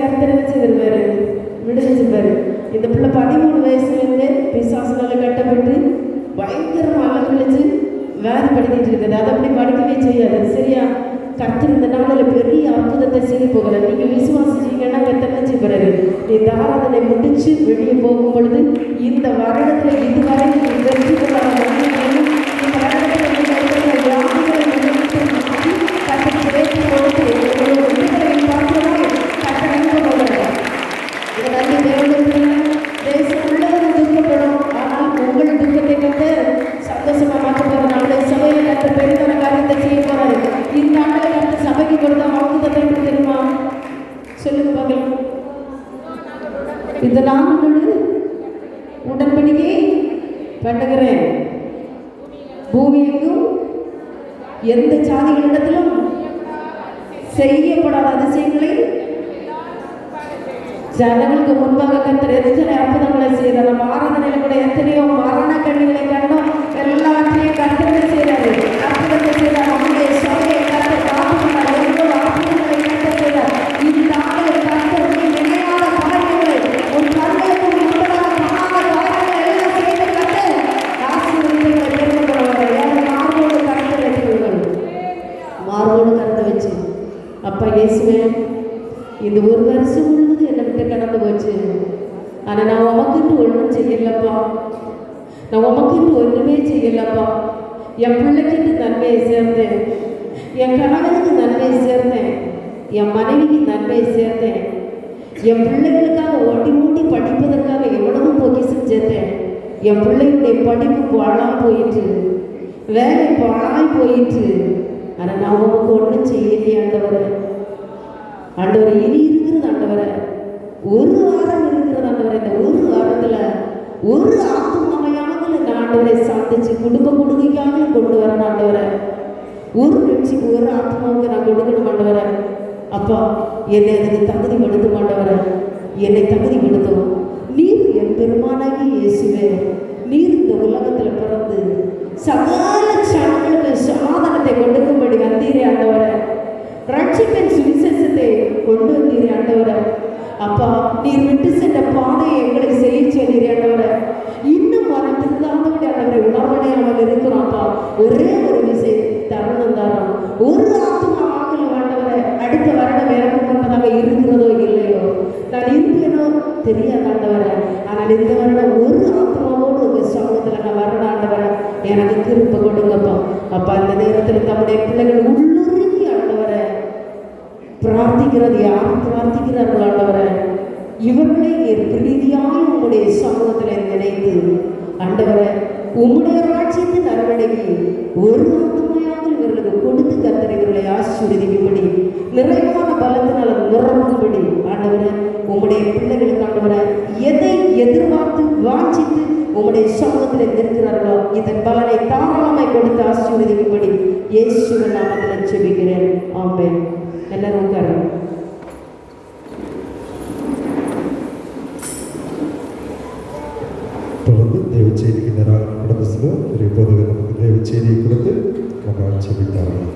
கர்த்தர் என்ன செய்திருப்பாரு, விடுதலைச்சிருப்பாரு. இந்த பிள்ளை 13 வயசுலேருந்து பிசாசுனால கட்டப்பட்டு பயங்கரமாக அலக்கழிச்சு வேதப்படுத்திட்டு இருக்குது. அதை அப்படி படிக்கவே செய்யாது. சரியா? கர்த்தர் இந்த நாளில் பெரிய அற்புதத்தை செய்ய போகிறார். நீங்கள் விசுவாசிச்சீங்கன்னா கர்த்தர் என்ன செய்வாரு, இந்த ஆராதனை முடிச்சு வெளியே போகும் பொழுது இந்த வருடத்தில் இதுவரை நீங்கள் வெற்றி கொள்ளாத இந்த வருடத்தில் சந்தோஷமா மாற்ற போற நம்முடைய சபையில கற்ற பெரிதான காரியத்தை செய்ய போறாரு. இந்த ஆண்டுல கற்ற சபைக்கு கொடுத்த வாக்குத்தத்தம் எப்படி தெரியுமா? சொல்லுங்க பார்க்கலாம். இந்த நாங்களோடு உடன்படிக்கை பண்ணுகிறேன், பூமி எங்கும் எந்த ஜாதிகளிடத்திலும் செய்யப்படாத அதிசயங்களை ஜனங்களுக்கு முன்பாக கர்த்தர் எத்தனை அற்புதங்களை செய்தார். நம்ம ஆராதனையில கூட எத்தனையோ மரண கண்ணிகளை கண்டோம். எல்லாவற்றையும் கர்த்தர் செய்தார், அற்புதத்தை செய்தார். நம்முடைய சபையை கர்த்தர் காப்பாற்றினார். எவ்வளவு அற்புதங்களை கர்த்தர் செய்தார். இந்த ஆண்டில் கர்த்தர் நினைவான காரியங்களை உன் கண்களுக்கு முன்பதாக காணாத காரியங்களை எல்லாம் செய்து கர்த்தர் ஆசீர்வாதங்களை பெருமை கொள்வார்கள். யாரும் மார்போடு கருத்தை வைத்துள்ளார்கள், மார்போடு கருத்தை வச்சு அப்பா இயேசுவே இந்த ஒரு வருஷம் முழுவதும் என்னை விட்டு கடந்து போச்சு. ஆனால் நான் உமக்குன்னு ஒன்றும் செய்யலப்பா, நான் உமக்குன்னு ஒன்றுமே செய்யலப்பா. என் பிள்ளைக்கு நன்மையை சேர்ந்தேன், என் கணவனுக்கு நன்மையை சேர்ந்தேன், என் மனைவிக்கு நன்மையை சேர்ந்தேன், என் பிள்ளைகளுக்காக ஓட்டி மூட்டி படிப்பதற்காக எவ்வளவு பொக்கிஷம் சேர்த்தேன். என் பிள்ளைகளுடைய படிப்பு பாழாக போயிட்டு, வேலை பாழாய் போயிட்டு. ஆனால் நான் உமக்கு ஒன்றும் செய்யலையே ஆண்டவரே. ஆண்டவரை இனி இருக்கிறது ஆண்டவரை, ஒரு வாரம் இருக்கிறது ஆண்டவரை. இந்த ஒரு வாரத்தில் ஒரு ஆத்மாவையாவது இந்த ஆண்டவரை சாதிச்சு குடும்பக்காக கொண்டு வரணும் ஆண்டவரை. ஒரு நிமிஷத்துக்கு ஒரு ஆத்மாவுக்கு நான் கொடுக்கணும் ஆண்டவரை. அப்பா என்னை அதுக்கு தகுதிப்படுத்த மாட்டவரை, என்னை தகுதிப்படுத்தும். நீர் என் பெருமானாகி இயேசுவே, நீர் இந்த உலகத்தில் பிறந்து சகல ஜனங்களுக்கு சமாதானத்தை கொடுக்கும்படி வந்தீரே ஆண்டவரை. ரட்சிப்பின் சுவிசேஷத்தை கொண்டு வந்தீரே ஆண்டவரை. அப்பா நீர் விட்டு சென்ற பாதையை எங்களுக்கு செய்ய சொன்னீரே ஆண்டவரை. இன்னும் வர திருந்தாதபடி ஆண்டவரை உணர்வடையாமல் இருக்கிறோம். அப்பா ஒரே ஒரு விஷயம் தருணம் தாரம், ஒரு ஆத்மாவாக ஆண்டவரை அடுத்த வருடம் இறந்து கொண்டதாக இருக்கிறதோ இல்லையோ, நான் இருப்பேனோ தெரியாது ஆண்டவரை. ஆனால் இந்த வருடம் ஒரு ஆத்மாவோடு உங்கள் சமூகத்தில் நான் வரணும் ஆண்டவரை. எனக்கு திரும்ப கொடுங்கப்பா. அப்பா இந்த நேரத்தில் தம்முடைய பிள்ளைகள் உள்ளுருகி ஆண்டவரை பிரார்த்திக்கிறது யார் பிரார்த்திக்கிறார்கள் ஆண்டவரை? இவர்களே நீர் பிரீதியாய் உங்களுடைய சமூகத்தில் நினைத்து ஆண்டவரை உம்முடைய ராஜ்யத்தின் அரவணைக்கு ஒரு ஆத்மையாக இவர்களுக்கு கொடுத்து கர்த்தர் இவர்களை ஆசீர்வதிக்கும்படி நிறைவான பலத்தினால் நிரப்பும்படி ஆண்டவரை உம்முடைய பிள்ளைகளுக்கு ஆண்டவரை எதை எதிர்பார்த்து வாஞ்சித்து உம்முடைய சமூகத்தில் நிற்கிறார்களோ இதன் பலனை தாராளமாய் கொடுத்து ஆசீர்வதிக்கும்படி இயேசுவின் நாமத்தில் ஜெபிக்கிறேன். ஆமென். எல்லாரும் உட்காருங்க. தொடர்ந்து தேவ செய்திக்கு நேராக கடந்த சில இப்போது நமக்கு தேவ செய்தியை கொடுத்து நமக்கு ஆட்சேபித்தார்கள்.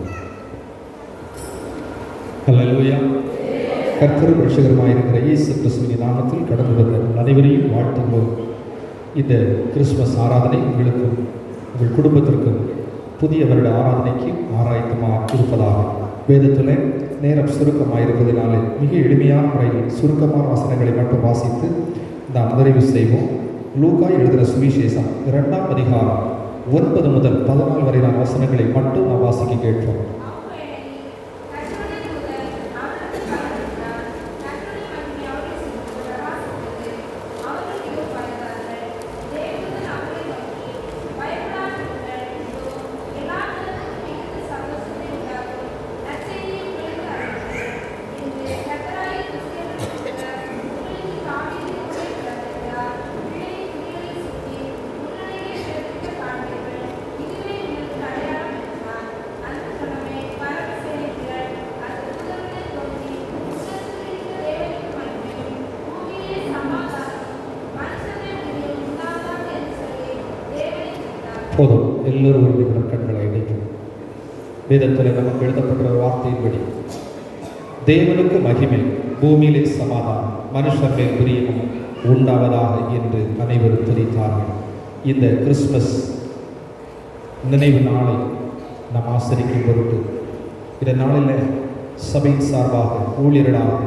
அல்லேலூயா. கர்த்தரும் ரட்சகருமாய் இருக்கிற இயேசு கிறிஸ்துவின் நாமத்தில் கடந்து வந்த அனைவரையும் வாழ்த்துவோம். இந்த கிறிஸ்துமஸ் ஆராதனை உங்களுக்கும் உங்கள் குடும்பத்திற்கும் புதிய வருட ஆராதனைக்கு ஆராய்த்தமாக இருப்பதாக. வேதத்தில் நேரம் சுருக்கமாக இருப்பதினாலே மிக எளிமையான முறையில் சுருக்கமான வசனங்களை மட்டும் வாசித்து நாம் நிறைவு செய்வோம். லூக்கா எழுதின சுவிசேஷம் 2ஆம் அதிகாரம் 9 முதல் 14 வரையிலான வசனங்களை மட்டும் நாம் வாசிக்க கேட்போம். போதும், எல்லோரும் ஒரு நிமிடம் கண்களை அடைப்போம். வேதத்தில் நமக்கு எழுதப்பட்ட வார்த்தையின்படி தேவனுக்கு மகிமை பூமியிலே சமாதானம், மனுஷர் மேல் பிரியமும் உண்டாவதாக என்று அனைவரும் துதித்தார்கள். இந்த கிறிஸ்துமஸ் நினைவு நாளை நாம் ஆசரிக்கும் பொருட்டு இந்த நாளில் சபையின் சார்பாக ஊழியர்களாக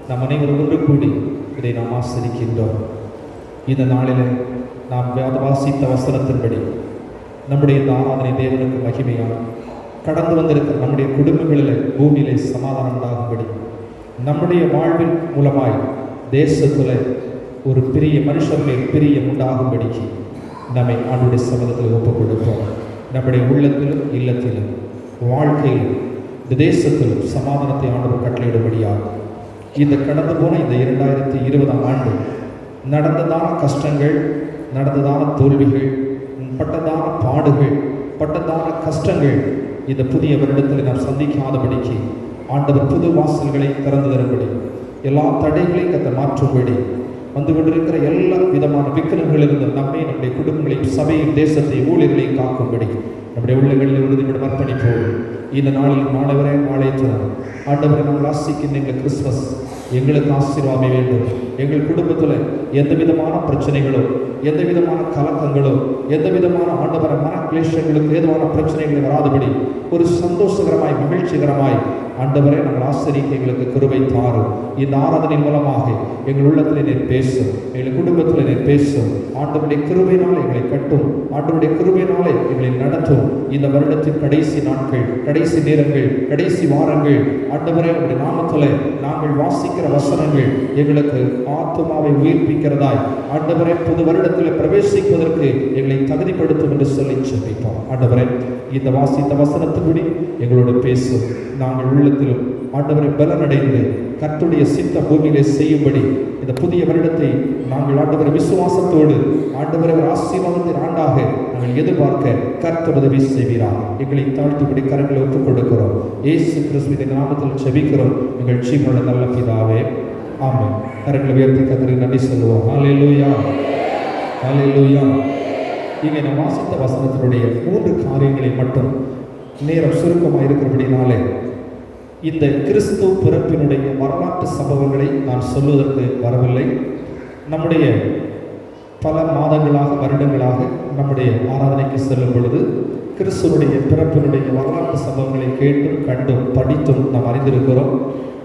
நாம் அனைவரும் ஒன்று கூடி இதை நாம் ஆசரிக்கின்றோம். இந்த நாளில் நாம் வாசித்த வசனத்தின்படி நம்முடைய இந்த ஆராதனை தேவனுக்கு மகிமையாக கடந்து வந்திருக்கிற நம்முடைய குடும்பங்களில் பூமியிலே சமாதானம் உண்டாகும்படி, நம்முடைய வாழ்வின் மூலமாய் தேசத்தில் ஒரு பெரிய மனுஷர் மேல் பிரியம் உண்டாகும்படிக்கு நம்மை ஆண்டுடைய சமூகத்தில் ஒப்புக் கொடுப்போம். நம்முடைய உள்ளத்திலும் இல்லத்திலும் வாழ்க்கையிலும் இந்த தேசத்திலும் சமாதானத்தை ஆண்டவர் கட்டளையிடும்படியாக இந்த கடந்து போன இந்த 2020ஆம் ஆண்டு நடந்ததான கஷ்டங்கள், நடந்ததான தோல்விகள், பட்டதான பாடுகள், பட்டதான கஷ்டங்கள் இந்த புதிய வருடத்தில் நாம் சந்திக்காதபடிக்கு ஆண்டவர் புது வாசல்களை திறந்து தரும்படி, எல்லா தடைகளையும் கத்த மாற்றும்படி, வந்து கொண்டிருக்கிற எல்லா விதமான விக்கிரங்களிலிருந்து நம்மை, நம்முடைய குடும்பங்களையும் சபையும் தேசத்தையும் ஊழியர்களையும் காக்கும்படி நம்முடைய உள்ளங்களில் உறுதிப்படும் அர்ப்பணிப்போம். இந்த நாளில் மாணவரே ஆலயத்தினர் ஆண்டவரை நாங்கள் ஆசிக்கின்ற எங்கள் கிறிஸ்துமஸ் எங்களுக்கு ஆசீர்வாதம் வேண்டும். எங்கள் குடும்பத்தில் எந்த விதமான பிரச்சனைகளோ, எந்த விதமான கலக்கங்களோ, எந்த விதமான ஆண்டவர மன கிளேஷங்களுக்கு ஏதுவான பிரச்சனைகளை வராதபடி ஒரு சந்தோஷகரமாய் மகிழ்ச்சிகரமாய் ஆண்டவரை நாங்கள் ஆசிரிக்க எங்களுக்கு கிருபை தாரும். இந்த ஆராதனை மூலமாக எங்கள் உள்ளத்தில் நீர் பேசும், எங்கள் குடும்பத்தில் நீர் பேசும். ஆண்டவருடைய கிருபையினாலே எங்களை கட்டும், ஆண்டவருடைய கிருபையினாலே எங்களை நடத்தும். இந்த வருடத்தின் கடைசி நாட்கள், கடைசி நேரங்கள், கடைசி வாரங்கள் ஆண்டவரே உடைய நாமத்தில் நாங்கள் வாசிக்கிற வசனங்கள் எங்களுக்கு ஆத்துமாவை உயிர்ப்பிக்கிறதாய் ஆண்டவரே புது வருடத்தில் பிரவேசிப்பதற்கு எங்களை தகுதிப்படுத்தும் என்று சொல்லி சொல்லிப்போம். ஆண்டவரே இந்த வாசித்த வசனத்தின்படி எங்களோடு பேசும். நாங்கள் உள்ளத்திலும் ஆண்டவரை பலனடைந்து கர்த்தருடைய சித்த பூமியிலே செய்யும்படி இந்த புதிய வருடத்தை நாங்கள் ஆண்டவரை விசுவாசத்தோடு ஆண்டவரை ஆசீர்வாதத்தின் ஆண்டாக நாங்கள் எதிர்பார்க்க கர்த்தர் உதவி செய்கிறார். எங்களை தாழ்த்தும்படி கரங்களை ஒப்புக் கொடுக்கிறோம். இயேசு கிறிஸ்துவின் நாமத்தில் ஜெபிக்கிறோம் எங்கள் ஜீவனுள்ள நல்ல பிதாவே, ஆமென். கரங்களை உயர்த்தி கர்த்தருக்கு நன்றி சொல்லுவோம். ஹல்லேலூயா, ஹல்லேலூயா. இங்கே நான் வாசித்த வசனத்தினுடைய 3 காரியங்களை மட்டும் நேரம் சுருக்கமாக இருக்கிறபடினாலே இந்த கிறிஸ்து பிறப்பினுடைய வரலாற்று சம்பவங்களை நான் சொல்வதற்கு வரவில்லை. நம்முடைய பல மாதங்களாக, வருடங்களாக நம்முடைய ஆராதனைக்கு செல்லும் பொழுது கிறிஸ்துவனுடைய பிறப்பினுடைய வரலாற்று சம்பவங்களை கேட்டும் கண்டும் படித்தும் நாம் அறிந்திருக்கிறோம்.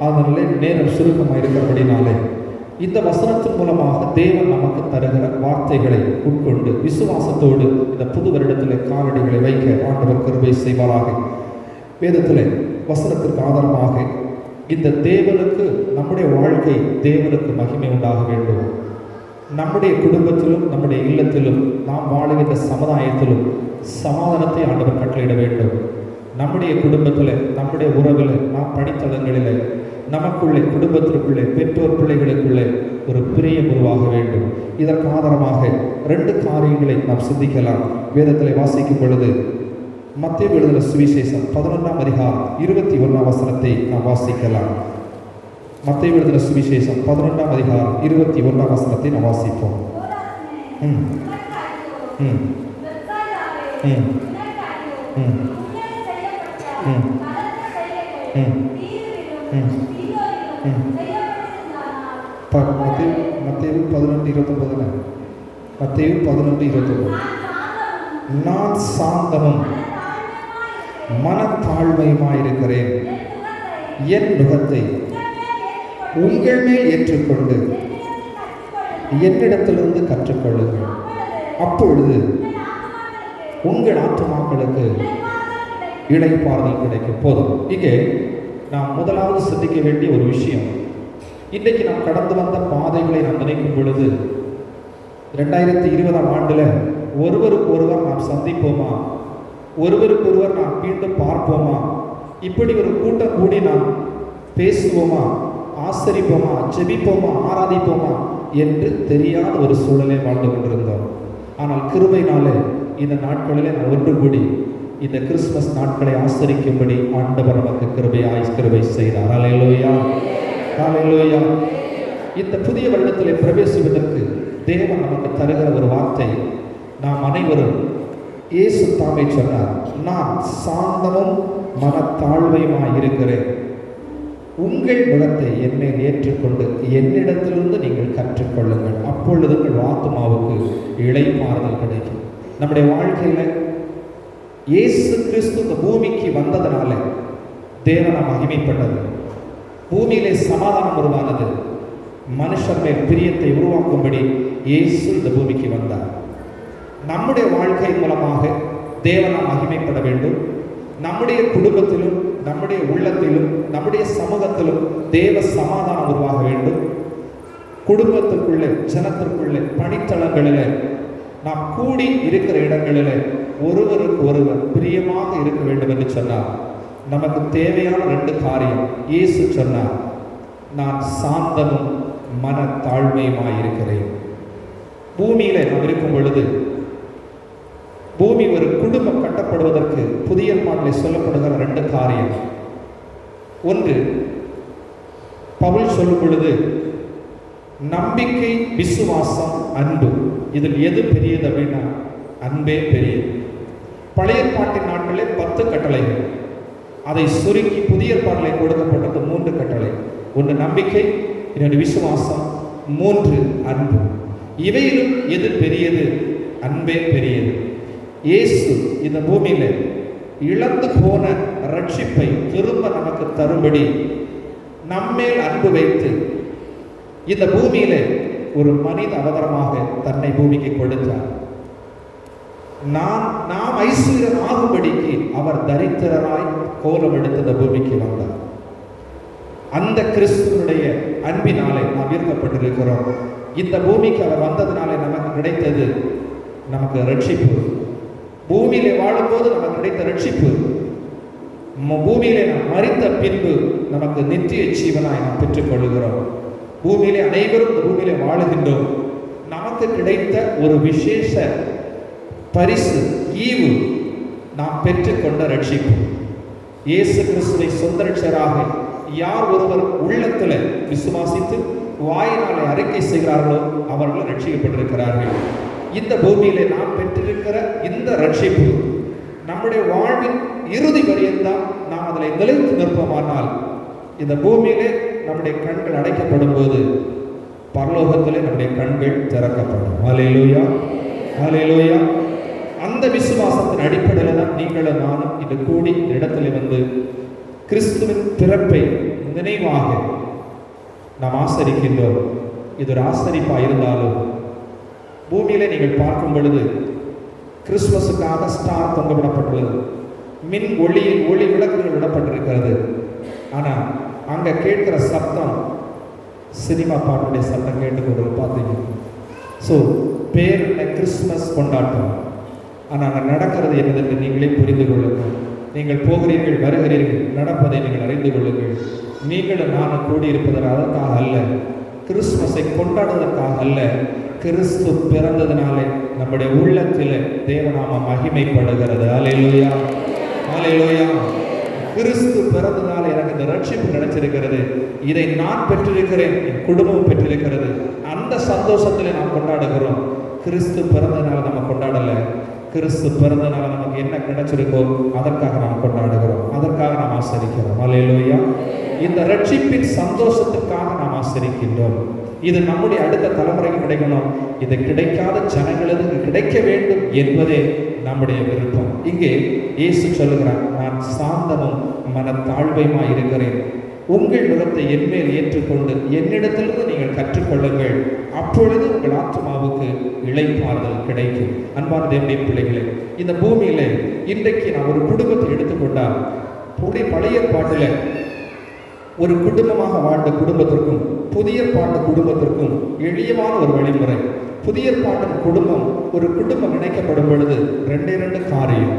அதனாலே நேரம் சுருக்கமாக இருக்கிறபடினாலே இந்த வசனத்தின் மூலமாக தேவன் நமக்கு தருகிற வார்த்தைகளை உட்கொண்டு விசுவாசத்தோடு இந்த புது வருடத்தில் காலடிகளை வைக்க ஆண்டவர் கிருபை செய்வாராக. வேதத்தில் வசனத்திற்கு ஆதாரமாக இந்த தேவனுக்கு நம்முடைய வாழ்க்கை தேவனுக்கு மகிமை உண்டாக வேண்டும். நம்முடைய குடும்பத்திலும் நம்முடைய இல்லத்திலும் நாம் வாழுகின்ற சமுதாயத்திலும் சமாதானத்தை ஆண்டவர் கட்டளையிட வேண்டும். நம்முடைய குடும்பத்தில், நம்முடைய உறவில், நாம் படித்தளங்களில், நமக்குள்ளே, குடும்பத்திற்குள்ளே, பெற்றோர் பிள்ளைகளுக்குள்ளே ஒரு பிரியம் உருவாக வேண்டும். இதற்கு ஆதாரமாக 2 காரியங்களை நாம் சிந்திக்கலாம். வேதத்தில் வாசிக்கும் பொழுது மத்தேயு எழுதின சுவிசேஷம் 11ஆம் அதிகாரம் 21ஆம் வசனத்தை நாம் வாசிக்கலாம். மத்தேயு எழுதின சுவிசேஷம் 11ஆம் அதிகாரம் 21ஆம் வசனத்தை நாம் வாசிப்போம். மத்தேயு 11:29. மத்தேயு 11:29. நான் சாந்தமும் மனத்தாழ்மையுமாயிருக்கிறேன், என் நுகத்தை உங்கள் மேல் ஏற்றுக்கொண்டு என்னிடத்திலிருந்து கற்றுக்கொள்ளுங்கள், அப்பொழுது உங்கள் ஆத்துமாக்களுக்கு இளைப்பாறுதல் கிடைக்கும். போதும். இங்கே நாம் முதலாவது சிந்திக்க வேண்டிய ஒரு விஷயம், இன்றைக்கு நாம் கடந்து வந்த பாதைகளை நாம் நினைக்கும் பொழுது 2020ஆம் ஆண்டில் ஒருவருக்கு ஒருவர் நாம் சந்திப்போமா, ஒருவருக்கு ஒருவர் நாம் மீண்டும் பார்ப்போமா, இப்படி ஒரு கூட்டம் கூடி நாம் பேசுவோமா, ஆசரிப்போமா, ஜெபிப்போமா, ஆராதிப்போமா என்று தெரியாத ஒரு சூழலை வாழ்ந்து கொண்டிருந்தோம். ஆனால் கிருபையினாலே இந்த நாட்களிலே நாம் ஒன்று கூடி இந்த கிறிஸ்துமஸ் நாட்களை ஆசரிக்கும்படி ஆண்டவர் நமக்கு கிருபை செய்தார். ஹல்லேலூயா, ஹல்லேலூயா. இந்த புதிய வருடத்திலே பிரவேசிப்பதற்கு தேவன் நமக்கு தருகிற ஒரு வார்த்தை, நாம் அனைவரும் இயேசு தாமே சொன்னார், நான் சாந்தமும் மனத்தாழ்மையுமாய் இருக்கிறேன், உங்கள் முகத்தை என்மேல் ஏற்றுக்கொண்டு என்னிடத்திலிருந்து நீங்கள் கற்றுக்கொள்ளுங்கள், அப்பொழுது உங்கள் ஆத்துமாவுக்கு இளைப்பாறுதல் கிடைக்கும். நம்முடைய வாழ்க்கையில இயேசு கிறிஸ்து இந்த பூமிக்கு வந்ததனால தேவனை மகிமைப்பட்டது, பூமியிலே சமாதானம் உருவானது, மனுஷர் மேல் பிரியத்தை உருவாக்கும்படி இயேசு இந்த பூமிக்கு வந்தார். நம்முடைய வாழ்க்கை மூலமாக தேவனை மகிமைப்பட வேண்டும். நம்முடைய குடும்பத்திலும் நம்முடைய உள்ளத்திலும் நம்முடைய சமூகத்திலும் தேவ சமாதானம் உருவாக வேண்டும். குடும்பத்துக்குள்ளே, ஜனத்திற்குள்ளே, பணித்தளங்களில், நாம் கூடி இருக்கிற இடங்களில் ஒருவருக்கு ஒருவர் பிரியமாக இருக்க வேண்டும் என்று சொன்னார். நமக்கு தேவையான 2 காரியம் இயேசு சொன்னார். நான் சாந்தமும் மன தாழ்மையுமாயிருக்கிறேன். பூமியில நாம் இருக்கும் பொழுது, பூமி ஒரு குடும்பம் கட்டப்படுவதற்கு புதிய ஏற்பாட்டில் சொல்லப்படுகிற 2 காரியம். ஒன்று, பவுல் சொல்லும் பொழுது நம்பிக்கை, விசுவாசம், அன்பு. இதில் எது பெரியது அப்படின்னா அன்பே பெரியது. பழைய ஏற்பாட்டின் நாட்களே 10 கட்டளைகள், அதை சுருக்கி புதிய ஏற்பாட்டில் கொடுக்கப்பட்டது 3 கட்டளை. ஒன்று நம்பிக்கை, இன்னொன்று விசுவாசம், 3 அன்பு. இவையிலும் எது பெரியது? அன்பே பெரியது. இயேசு இந்த பூமியில இழந்து போன ரட்சிப்பை திரும்ப நமக்கு தரும்படி நம்மேல் அன்பு வைத்து இந்த பூமியில ஒரு மனித அவதாரமாக தன்னை பூமிக்கு கொடுத்தார். நாம் ஐஸ்வர்யம் ஆகும்படிக்கு அவர் தரித்திரராய் கோலம் எடுத்து இந்த பூமிக்கு வந்தார். அந்த கிறிஸ்துவனுடைய அன்பினாலே நாம் ஈர்க்கப்பட்டிருக்கிறோம். இந்த பூமிக்கு அவர் வந்ததினாலே நமக்கு கிடைத்தது நமக்கு ரட்சிப்பு. பூமியிலே வாழும்போது நமக்கு கிடைத்த ரட்சிப்பு, பூமியிலே நாம் மரித்த பின்பு நமக்கு நித்திய ஜீவனாய் நாம் பெற்றுக்கொள்கிறோம். பூமியிலே அனைவரும் இந்த பூமியிலே வாழுகின்றோம். நமக்கு கிடைத்த ஒரு விசேஷ பரிசு, ஈவு, நாம் பெற்றுக்கொண்ட ரட்சிப்பு. இயேசு கிறிஸ்துவை சொந்த ரட்சகராக யார் ஒருவர் உள்ளத்தில் விசுவாசித்து வாயினாலே அறிக்கை செய்கிறார்களோ அவர்கள் ரட்சிக்கப்பட்டிருக்கிறார்கள். இந்த பூமியிலே நாம் பெற்றிருக்கிற இந்த ரட்சிப்பு நம்முடைய வாழ்வின் இறுதி வரையந்தான் நாம் அதில் நிலைத்து நிற்போமானால், இந்த பூமியிலே நம்முடைய கண்கள் அடைக்கப்படும் போது பரலோகத்திலே நம்முடைய கண்கள் திறக்கப்படும். ஹல்லேலூயா, ஹல்லேலூயா. அந்த விசுவாசத்தின் அடிப்படையில் தான் நீங்களும் நானும் இது கூடி இடத்துல வந்து கிறிஸ்துவின் பிறப்பை நினைவாக நாம் ஆசரிக்கின்றோம். இது ஒரு ஆசரிப்பாக இருந்தாலும் பூமியிலே நீங்கள் பார்க்கும் பொழுது கிறிஸ்துமஸுக்காக ஸ்டார் தொங்கவிடப்பட்டுள்ளது, மின் ஒளியில் ஒளி விளக்குகள் விடப்பட்டிருக்கிறது. ஆனால் அங்கே கேட்கிற சத்தம் சினிமா பாட்டுடைய சத்தம் கேட்டுக்கொண்டு பார்த்தீங்க. ஸோ பேர் கிறிஸ்துமஸ் கொண்டாட்டம். ஆனால் அங்கே நடக்கிறது என்னதென்று நீங்களே புரிந்து கொள்ளுங்கள். நீங்கள் போகிறீர்கள், வருகிறீர்கள், நடப்பதை நீங்கள் அறிந்து கொள்ளுங்கள். நீங்களும் நானும் கூடியிருப்பதற்கு அதற்காக அல்ல, கிறிஸ்துமஸை கொண்டாடுவதற்காக அல்ல, கிறிஸ்து பிறந்ததினாலே நம்முடைய உள்ளத்தில் தேவநாம மகிமைப்படுகிறது. ஹல்லேலூயா, ஹல்லேலூயா. கிறிஸ்து பிறந்ததினால எனக்கு இந்த ரட்சிப்பு கிடைச்சிருக்கிறது, இதை நான் பெற்றிருக்கிறேன், என் குடும்பம் பெற்றிருக்கிறது. அந்த சந்தோஷத்தில் நாம் கொண்டாடுகிறோம். கிறிஸ்து பிறந்ததினால நம்ம கொண்டாடலை, கிறிஸ்து பிறந்தனால நமக்கு என்ன கிடைச்சிருக்கோ அதற்காக நாம் கொண்டாடுகிறோம், அதற்காக நாம் ஆசரிக்கிறோம். ஹல்லேலூயா. இந்த ரட்சிப்பின் சந்தோஷத்திற்காக நாம் ஆசரிக்கின்றோம். இது நம்முடைய அடுத்த தலைமுறைக்கு கிடைக்கணும். இது கிடைக்காத ஜனங்களுக்கு கிடைக்க வேண்டும் என்பதே நம்முடைய விருப்பம். இங்கே இயேசு சொல்லுகிறார், நான் சாந்தமும் மனத்தாழ்மையுமாய் இருக்கிறேன். உங்கள் முகத்தை என்மேல் ஏற்றுக்கொண்டு என்னிடத்திலிருந்து நீங்கள் கற்றுக்கொள்ளுங்கள், அப்பொழுது உங்கள் ஆத்மாவுக்கு இளைப்பாறுதல் கிடைக்கும். அன்பான தேவனுடைய பிள்ளைகளே, இந்த பூமியில இன்றைக்கு நான் ஒரு குடும்பத்தை எடுத்துக்கொண்டால், பழைய பாட்டில் ஒரு குடும்பமாக வாழ்ந்த குடும்பத்திற்கும் புதிய பாட்டு குடும்பத்திற்கும் எளியமான ஒரு வழிமுறை. புதிய பாட்டின் குடும்பம், ஒரு குடும்பம் இணைக்கப்படும் பொழுது 2 காரியம்.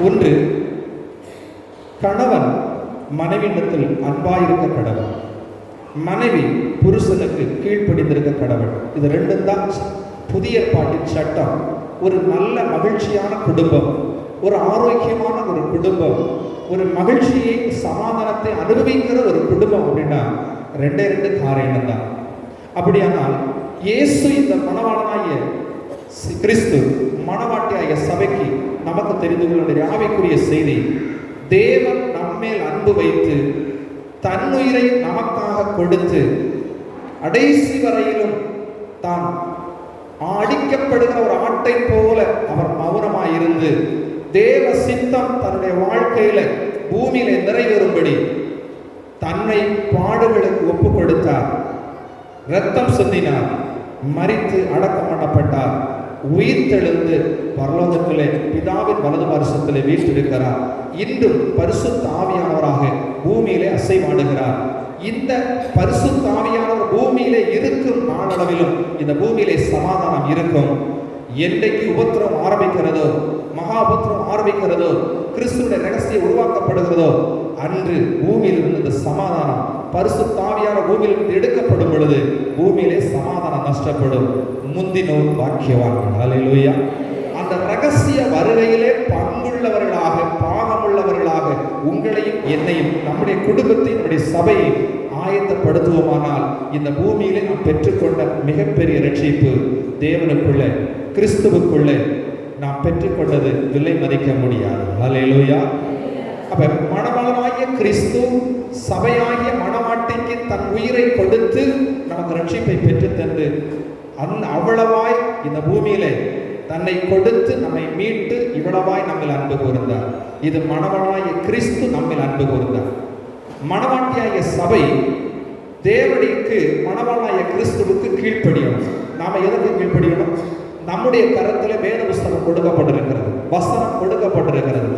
ஒன்று, கணவன் மனைவியிடத்தில் அன்பாயிருக்க கடவுள், மனைவி புருஷனுக்கு கீழ்ப்படிந்திருக்க கடவுள். இது 2 தான் புதிய பாட்டின் சட்டம். ஒரு நல்ல மகிழ்ச்சியான குடும்பம், ஒரு ஆரோக்கியமான ஒரு குடும்பம், ஒரு மகிழ்ச்சியை சமாதானத்தை அனுபவிக்கிற ஒரு குடும்பம் அப்படின்னா 2 காரியம் தான். அப்படியானால் இயேசு இந்த மணவாளனாகிய கிறிஸ்து மணவாட்டியாகிய சபைக்கு நமக்கு தெரிந்து கொள்ள ஆவிக்குரிய செய்தி, தேவன் நம்மேல் அன்பு வைத்து தன்னுயிரை நமக்காக கொடுத்து கடைசி வரையிலும் தான் அடிக்கப்படுகிற ஒரு ஆட்டை போல அவர் மௌனமாயிருந்து தேவ சித்தம் தன்னுடைய வாழ்க்கையில பூமியில நிறைவேறும்படி தன்னை பாடுகளுக்கு ஒப்பு கொடுத்தார், இரத்தம் சிந்தினார், மரித்து அடக்கம் பண்ணப்பட்டார், உயிர் தெழுந்து பரலோகத்திலே பிதாவின் வலது வருஷத்திலே வீற்றிருக்கிறார். இன்றும் பரிசுத்த ஆவியானவராக பூமியிலே அசைவாடுகிறார். இந்த பரிசுத்த ஆவியானவர் பூமியிலே இருக்கும் நாளளவிலும் இந்த பூமியிலே சமாதானம் இருக்கும். என்றைக்கு உபத்திரம் ஆரம்பிக்கிறதோ, மகா உபத்திரம் ஆரம்பிக்கிறதோ, கிறிஸ்துவின் ரகசியம் உருவாக்கப்படுகிறதோ, அன்று பூமியில் இருந்து இந்த சமாதானம் பரிசுத்த ஆவியானவர் பூமியிலிருந்து எடுக்கப்படும் பொழுது பூமியிலே சமாதானம் நஷ்டப்படும். முந்தினோர் பாக்கியவான்கள். அல்லேலூயா. அந்த ரகசிய வருகையிலே பங்குள்ளவர்களாக, பாகமுள்ளவர்களாக உங்களையும் என்னையும், நம்முடைய குடும்பத்தை, நம்முடைய சபையை ஆயத்தப்படுத்துவோமானால் இந்த பூமியிலே நாம் பெற்றுக்கொண்ட மிகப்பெரிய ரட்சிப்பு தேவனுக்குள்ளே, கிறிஸ்துவுக்குள்ளே நாம் பெற்றுக்கொண்டது விலை மதிக்க முடியாது. அல்லேலூயா. அப்ப மணவாளனாகிய கிறிஸ்து சபையாகிய மணவாட்டிக்கு தன் உயிரை கொடுத்து நமக்கு ரட்சிப்பை பெற்று தந்து அவ்வளவாய் இந்த பூமியிலே தன்னை கொடுத்து நம்மை மீட்டு இவ்வளவாய் நம்மில் அன்பு கூர்ந்தார். இது மணவாளனாகிய கிறிஸ்து நம்மில் அன்பு கூர்ந்தார். மணவாட்டியாகிய சபை தேவனுக்கு, மணவாளனாகிய கிறிஸ்துவுக்கு கீழ்ப்படியணும். நாம எதற்கு கீழ்ப்படியணும்? நம்முடைய கரத்தில் வேத புஸ்தகம் கொடுக்கப்பட்டிருக்கிறது, வசனம் கொடுக்கப்பட்டிருக்கிறது.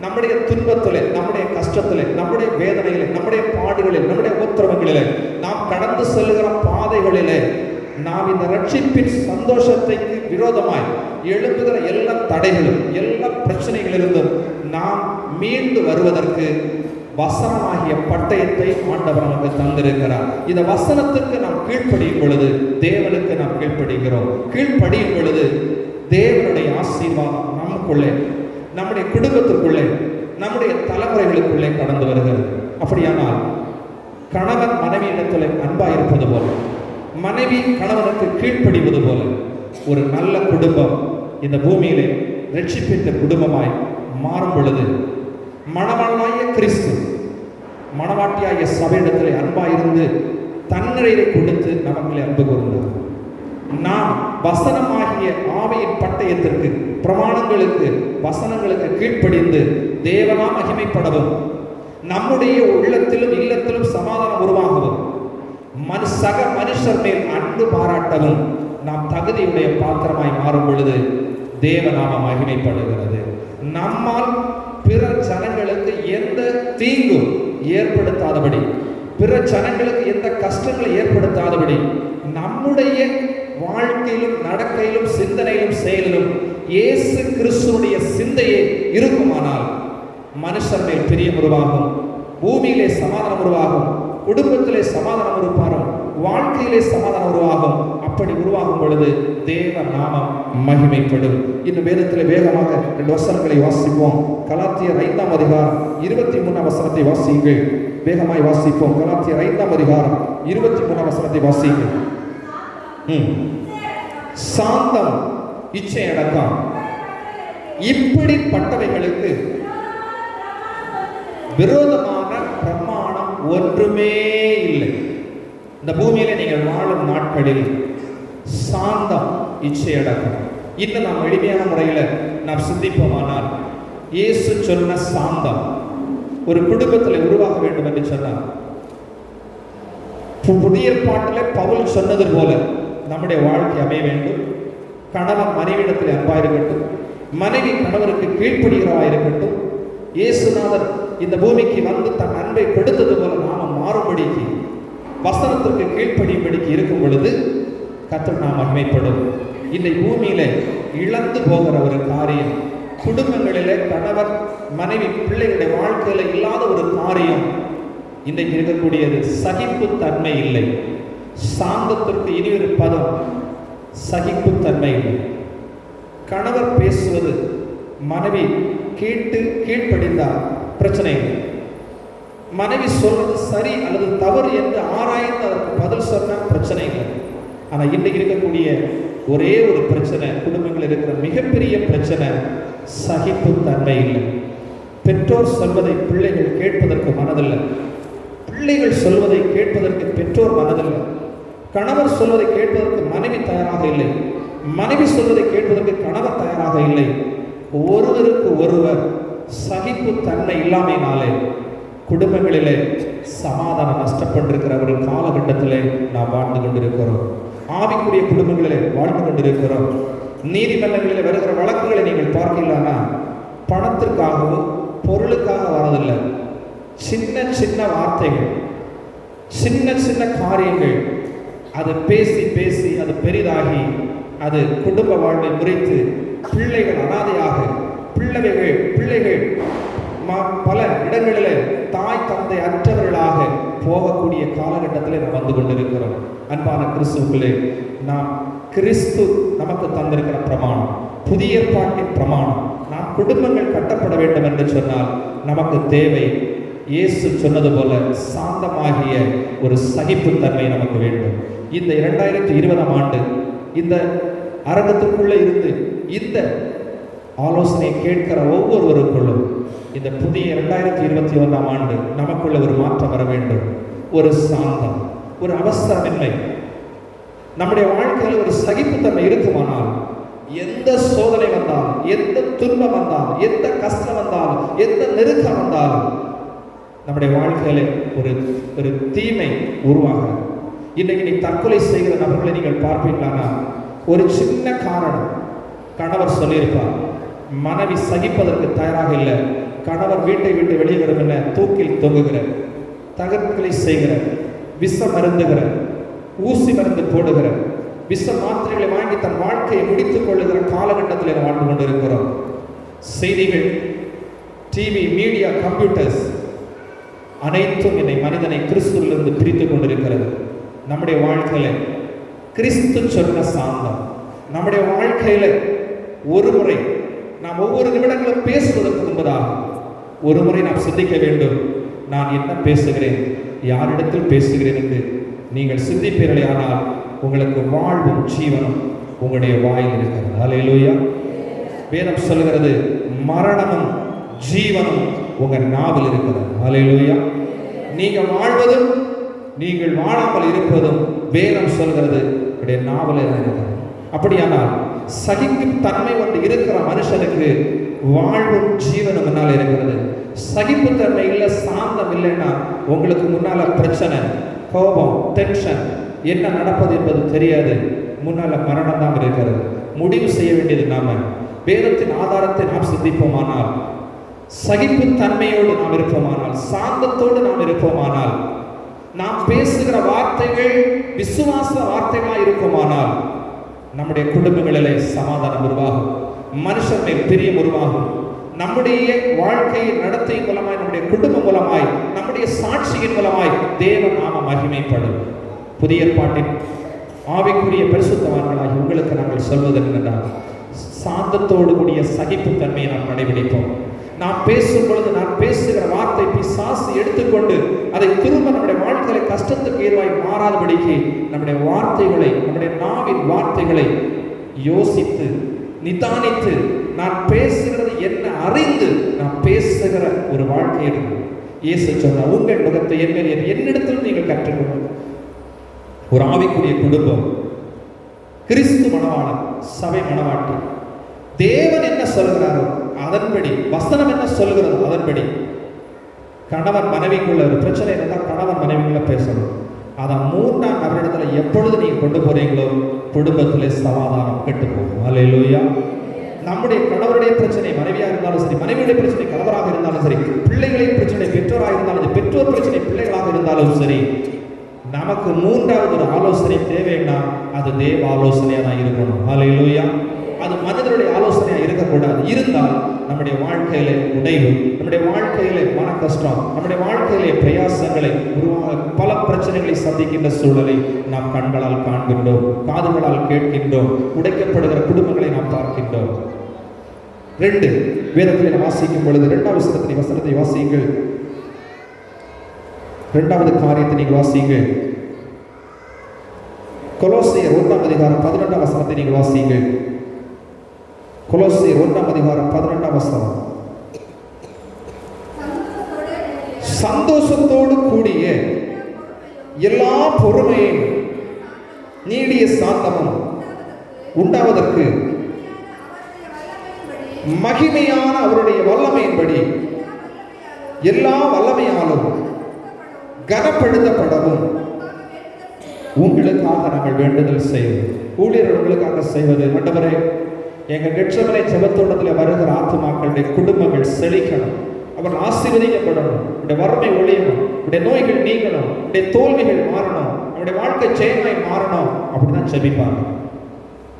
நம்முடைய துன்பத்திலே, நம்முடைய கஷ்டத்திலே, நம்முடைய வேதனையிலே, நம்முடைய பாடுகளில், நம்முடைய உத்திரவங்களிலே, நாம் கடந்து செல்கிற பாதைகளிலே நாம் இந்த ரட்சிப்பின் சந்தோஷத்தைக்கு விரோதமாய் எழுப்புகிற எல்லா தடைகளும், எல்லா பிரச்சனைகளிலிருந்தும் நாம் மீண்டு வருவதற்கு வசனமாகிய பட்டயத்தை ஆண்டவர் நமக்கு தந்திருக்கிறார். இந்த வசனத்துக்கு நாம் கீழ்ப்படியும் பொழுது தேவனுக்கு நாம் கீழ்ப்படுகிறோம். கீழ்ப்படியும் பொழுது தேவனுடைய ஆசீர்வாதம் நமக்குள்ளே, நம்முடைய குடும்பத்துக்குள்ளே, நம்முடைய தலைமுறைகளுக்குள்ளே கடந்து வருகிறது. அப்படியானால் கணவன் மனைவியிடத்தில் அன்பாயிருப்பது போல, மனைவி கணவனுக்கு கீழ்ப்படிவது போல ஒரு நல்ல குடும்பம் இந்த பூமியிலே ரட்சிப்பித்த குடும்பமாய் மாறும் பொழுது மணவாளனாகிய கிறிஸ்து மணவாட்டியாகிய சபையிடத்திலே அன்பாயிருந்து தன்னிறையை கொடுத்து நமக்கு அன்பு கூர்ந்தார். நாம் வசனமாகிய ஆவியின் பட்டயத்திற்கு, பிரமாணங்களுக்கு, வசனங்களுக்கு கீழ்ப்படிந்து தேவனா மகிமைப்படவும், நம்முடைய உள்ளத்திலும் இல்லத்திலும் சமாதானம் உருவாகவும், சக மனுஷர் மேல் அன்பு பாராட்டவும் நாம் தகுதியுடைய பாத்திரமாய் மாறும் பொழுது தேவநாம மகிமைப்படுகிறது. நம்மால் பிற ஜனங்களுக்கு எந்த தீங்கும் ஏற்படுத்தாதபடி, பிற ஜனங்களுக்கு எந்த கஷ்டங்களை ஏற்படுத்தாதபடி நம்முடைய வாழ்க்கையிலும், நடக்கையிலும், சிந்தனையிலும், செயலிலும் இயேசு கிறிஸ்துவுடைய சிந்தையே இருக்குமானால் மனுஷர் மேல் பிரியம் உருவாகும், பூமியிலே சமாதானம் உருவாகும், குடும்பத்திலே சமாதானம் உருவாகும், வாழ்க்கையிலே சமாதானம் உருவாகும். அப்படி உருவாகும் பொழுது தேவ நாமம் மகிமைப்படும். இன்னும் வேதத்தில் வேகமாக 2 வசனங்களை வாசிப்போம். கலாத்தியர் 5ஆம் அதிகாரம் 23ஆம் வசனத்தை வாசியுங்கள். வேகமாய் வாசிப்போம். கலாத்தியர் 5ஆம் அதிகாரம் 23ஆம் வசனத்தை வாசியுங்கள். சாந்தம், இச்சை அடக்கம், இப்படிப்பட்டவைகளுக்கு விரோதமான பிரமாணம் ஒன்றுமே இல்லை. இந்த பூமியில நீங்கள் வாழும் நாட்களில் சாந்தம், இச்சை அடக்கம், இன்னும் நாம் எளிமையான முறையில் நாம் சிந்திப்போமானால் இயேசு சொன்ன சாந்தம் ஒரு குடும்பத்தில் உருவாக வேண்டும் என்று சொன்னார். புதிய ஏற்பாட்டில் பவுல் சொன்னது போல நம்முடைய வாழ்க்கை அமைய வேண்டும். கணவன் மனைவியிடத்தில் அன்பாயிருக்கட்டும், மனைவி கணவருக்கு கீழ்ப்படுகிறவாயிருக்கட்டும். இயேசுநாதர் இந்த பூமிக்கு வந்து தன் அன்பை கொடுத்தது போல நாம மாறும்படிக்கு, வசனத்திற்கு கீழ்ப்படியும்படிக்கு இருக்கும் பொழுது கர்த்தர் நாம் மகிமைப்படும். இந்த பூமியில இழந்து போகிற ஒரு காரியம், குடும்பங்களிலே கணவர் மனைவி பிள்ளைகளுடைய வாழ்க்கையில இல்லாத ஒரு காரியம் இன்றைக்கு இருக்கக்கூடியது சகிப்புத்தன்மை இல்லை. சாந்தத்திற்கு இனி ஒரு பதம் சகிப்புத்தன்மை இல்லை. கணவர் பேசுவது மனைவி கேட்டு கீழ்ப்படிந்தால் பிரச்சனை இல்லை. மனைவி சொல்வது சரி அல்லது தவறு என்று ஆராய்ந்து அதற்கு பதில் சொன்ன பிரச்சனை இல்லை. ஆனால் இன்றைக்கு இருக்கக்கூடிய ஒரே ஒரு பிரச்சனை, குடும்பங்களில் இருக்கிற மிகப்பெரிய பிரச்சனை சகிப்புத்தன்மை இல்லை. பெற்றோர் சொல்வதை பிள்ளைகள் கேட்பதற்கு மனதில்லை. பிள்ளைகள் சொல்வதை கேட்பதற்கு பெற்றோர் மனதில்லை. கணவர் சொல்வதை கேட்பதற்கு மனைவி தயாராக இல்லை. மனைவி சொல்வதை கேட்பதற்கு கணவர் தயாராக இல்லை. ஒருவருக்கு ஒருவர் சகிப்பு தன்மை இல்லாமையினாலே குடும்பங்களிலே சமாதானம் நஷ்டப்பட்டிருக்கிற ஒரு காலகட்டத்திலே நாம் வாழ்ந்து கொண்டிருக்கிறோம். ஆவிக்குரிய குடும்பங்களிலே வாழ்ந்து கொண்டிருக்கிறோம். நீதிமன்றங்களிலே வருகிற வழக்குகளை நீங்கள் பார்க்கலானா பணத்திற்காகவோ பொருளுக்காக வரதில்லை. சின்ன சின்ன வார்த்தைகள், சின்ன சின்ன காரியங்கள், அது பேசி பேசி அது பெரிதாகி அது குடும்ப வாழ்வை முறைத்து பிள்ளைகள் அனாதையாக பிள்ளைகள் பல இடங்களிலே தாய் தந்தை அற்றவர்களாக போகக்கூடிய காலகட்டத்தில் நாம் வந்து கொண்டிருக்கிறோம். அன்பான கிறிஸ்துவுக்குள்ளே நாம் கிறிஸ்து நமக்கு தந்திருக்கிற பிரமாணம், புதிய ஏற்பாட்டின் பிரமாணம். நாம் குடும்பங்கள் கட்டப்பட வேண்டும் என்று சொன்னால் நமக்கு தேவை இயேசு சொன்னது போல சாந்தமாகிய ஒரு சகிப்புத்தன்மை நமக்கு வேண்டும். இந்த 2020ஆம் ஆண்டு இந்த அரங்கத்துக்குள்ளே இருந்து இந்த ஆலோசனை கேட்கிற ஒவ்வொருவருக்குள்ளும் இந்த புதிய 2021ஆம் ஆண்டு நமக்குள்ள ஒரு மாற்றம் வர வேண்டும். ஒரு சாந்தம், ஒரு அவசரமின்மை, நம்முடைய வாழ்க்கையில் ஒரு சகிப்புத்தன்மை இருக்குமானால் எந்த சோதனை வந்தாலும், எந்த துன்பம் வந்தாலும், எந்த கஷ்டம் வந்தாலும், எந்த நெருக்கம் வந்தாலும் நம்முடைய வாழ்க்கையில ஒரு தீமை உருவாக. இன்னைக்கு நீ தற்கொலை செய்கிற நபர்களை நீங்கள் பார்ப்பீங்களானா ஒரு சின்ன காரணம், கணவர் சொல்லியிருப்பார், மனைவி சகிப்பதற்கு தயாராக இல்லை, கணவர் வீட்டை விட்டு வெளியே வரும் என்ன தூக்கில் தொங்குகிற, தகர்களை செய்கிற, விஷ மருந்துகிற, ஊசி மருந்து போடுகிற, விஷ மாத்திரைகளை வாங்கி தன் வாழ்க்கையை முடித்துக் கொள்ளுகிற காலகட்டத்தில் வாழ்ந்து கொண்டிருக்கிறோம். செய்திகள், டிவி, மீடியா, கம்ப்யூட்டர்ஸ் அனைத்தும் என்னை மனிதனை கிறிஸ்துவிலிருந்து பிரித்துக் கொண்டிருக்கிறது. நம்முடைய வாழ்க்கையில கிறிஸ்து சொன்ன சாந்தம், நம்முடைய வாழ்க்கையில ஒரு முறை நாம் ஒவ்வொரு நிமிடங்களும் பேசுவதற்கு முன்பதாக ஒரு முறை நாம் சிந்திக்க வேண்டும், நான் என்ன பேசுகிறேன், யாரிடத்தில் பேசுகிறேன் என்று நீங்கள் சிந்திப்பீர்களே ஆனால் உங்களுக்கு வாழ்வும் ஜீவனும் உங்களுடைய வாயில் இருக்கிறது. ஹல்லேலூயா. வேதம் சொல்கிறது மரணமும் ஜீவனும் உங்க நாவில் இருக்கிறது. ஹல்லேலூயா. நீங்கள் வாழ்வதும் நீங்கள் வாழாமல் இருப்பதும் வேதம் சொல்கிறது உங்களுடைய நாவில் இருக்கிறது. அப்படியானால் சகிக்கும் தன்மை ஒன்று இருக்கிற மனுஷனுக்கு வாழ்வும் ஜீவனும் முன்னால் இருக்கிறது. சகிப்புத்தன்மை இல்லை, சாந்தம் இல்லைன்னா உங்களுக்கு முன்னால பிரச்சனை, கோபம், டென்ஷன், என்ன நடப்பது என்பது தெரியாது. முன்னால மரணம் தான் இருக்கிறது. முடிவு செய்ய வேண்டியது நாம. வேதத்தின் ஆதாரத்தை நாம் சிந்திப்போமானால், சகிப்பு தன்மையோடு நாம் இருப்போமானால், சாந்தத்தோடு நாம் இருப்போமானால், நாம் பேசுகிற வார்த்தைகள் விசுவாச வார்த்தைகளாக இருக்குமானால் நம்முடைய குடும்பங்களிலே சமாதானம் உருவாகும், மனுஷன் மேல் பிரியம் உருவாகும். நம்முடைய வாழ்க்கையை நடத்தை மூலமாய், நம்முடைய குடும்பம் மூலமாய், நம்முடைய சாட்சியின் மூலமாய் தேவ நாம மகிமைப்படும். புதிய ஏற்பாட்டின் ஆவிக்குரிய பரிசுத்தவான்களாகி உங்களுக்கு நாங்கள் சொல்வது என்னென்றால், சாந்தத்தோடு கூடிய சகிப்புத்தன்மையை நாம் கடைபிடிப்போம். நாம் பேசும் பொழுது நாம் பேசுகிற வார்த்தை பிசாசு எடுத்துக்கொண்டு அதை திரும்ப நம்முடைய வாழ்க்கையில கஷ்டத்துக்கு ஏதுவாய் மாறாதபடிக்கு நம்முடைய வார்த்தைகளை, நம்முடைய நாவின் வார்த்தைகளை யோசித்து நிதானித்து நான் பேசுகிறது என்ன அறிந்து நான் பேசுகிற ஒரு வாழ்க்கை இருக்கு. இயேசு சொன்னார், உங்கள் முகத்தை என்னிடத்தில் நீங்கள் கற்றுக்கொள்ளுங்கள். ஒரு ஆவிக்குரிய குடும்பம், கிறிஸ்து மணவாளன், சபை மணவாட்டி, தேவன் என்ன சொல்கிறாரோ அதன்படி, வசனம் என்ன சொல்கிறதோ அதன்படி. கணவன் மனைவிக்குள்ள ஒரு பிரச்சனை இருந்தால் கணவன் மனைவிக்குள்ள பேசணும். அதை 3ஆம் நபரிடத்துல எப்பொழுது நீங்க கொண்டு போறீங்களோ குடும்பத்திலே சமாதானம் கெட்டு போகும். ஹல்லேலூயா. நம்முடைய கணவருடைய பிரச்சனை மனைவியாக இருந்தாலும் சரி, மனைவியுடைய பிரச்சனை கணவராக இருந்தாலும் சரி, பிள்ளைகளின் பிரச்சனை பெற்றோராக இருந்தாலும் சரி, பெற்றோர் பிரச்சனை பிள்ளைகளாக இருந்தாலும் சரி, நமக்கு 3வது ஒரு ஆலோசனை தேவைன்னா அது தேவ ஆலோசனையா தான் இருக்கணும். ஹல்லேலூயா. அது மனிதனுடைய ஆலோசனையா இருக்கக்கூடாது. இருந்தால் நம்முடைய வாழ்க்கையில உடைவு, நம்முடைய வாழ்க்கையில மன கஷ்டம், நம்முடைய வாழ்க்கையிலே பிரயாசங்களை உருவாக பல பிரச்சனைகளை சந்திக்கின்ற சூழலை நாம் கண்களால் காண்கின்றோம், காதுகளால் கேட்கின்றோம், உடைக்கப்படுகிற குடும்பங்களை நாம் பார்க்கின்றோம். 2 வேதத்தில் வாசிக்கும் பொழுது 2வது வசனத்தை வாசியுங்கள். 2வது காரியத்தை நீங்கள் வாசியுங்கள். கொலோசியர் 1ஆம் அதிகாரம் 18ஆம் வசனத்தை நீங்கள் வாசியுங்கள். கொலோசியர் 1ஆம் அதிகாரம் 18ஆம் வசனம். சந்தோஷத்தோடு கூடிய எல்லா பொறுமையும் நீடிய சாந்தமும் உண்டாவதற்கு மகிமையான அவருடைய வல்லமையின்படி எல்லா வல்லமையாலும் கனப்படுத்தப்படவும் உங்களுக்காக நாங்கள் வேண்டுதல் செய்வோம். ஊழியர்கள் உங்களுக்காக செய்வது, ஆண்டவரே, எங்கள் கெட்சமனை ஜெபத்தோட்டத்தில் வருகிற ஆத்துமாக்களுடைய குடும்பங்கள் செழிக்கணும், அவர் ஆசீர்வதிக்கப்படணும், உடைய வறுமை ஒழியணும், உடைய நோய்கள் நீங்கணும், உடைய தோல்விகள் மாறணும், அவருடைய வாழ்க்கை ஜெயமாய் மாறணும். அப்படிதான் ஜெபிப்பாங்க.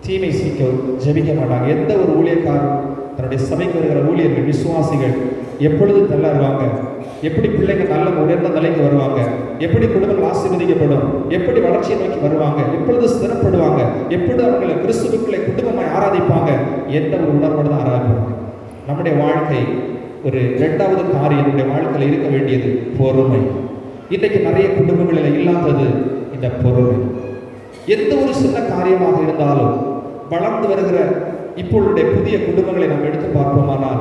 தீமை சீக்கிரம் ஜெபிக்க மாட்டாங்க. எந்த ஒரு ஊழியக்காரரும் தன்னுடைய சபைக்கு வருகிற ஊழியர்கள், விசுவாசிகள் எப்பொழுது தள்ளாருவாங்க, எப்படி பிள்ளைங்க நல்ல உயர்ந்த நிலைக்கு வருவாங்க, எப்படி குடும்பங்கள் ஆசீர்வதிக்கப்படும், எப்படி வளர்ச்சியை நோக்கி வருவாங்க, எப்பொழுது ஸ்திரப்படுவாங்க, எப்படி அவங்களை கிறிஸ்துவுக்குள்ளே குடும்பமாய் ஆராதிப்பாங்க என்ற ஒரு உணர்வோடு தான் ஆராதிப்பாங்க. நம்முடைய வாழ்க்கை ஒரு இரண்டாவது காரியம் நம்முடைய வாழ்க்கையில் இருக்க வேண்டியது பொறுமை. இன்றைக்கு நிறைய குடும்பங்களில் இல்லாதது இந்த பொறுமை. எந்த ஒரு சின்ன காரியமாக இருந்தாலும் வளர்ந்து வருகிற இப்பொழுடைய புதிய குடும்பங்களை நாம் எடுத்து பார்ப்போமானால்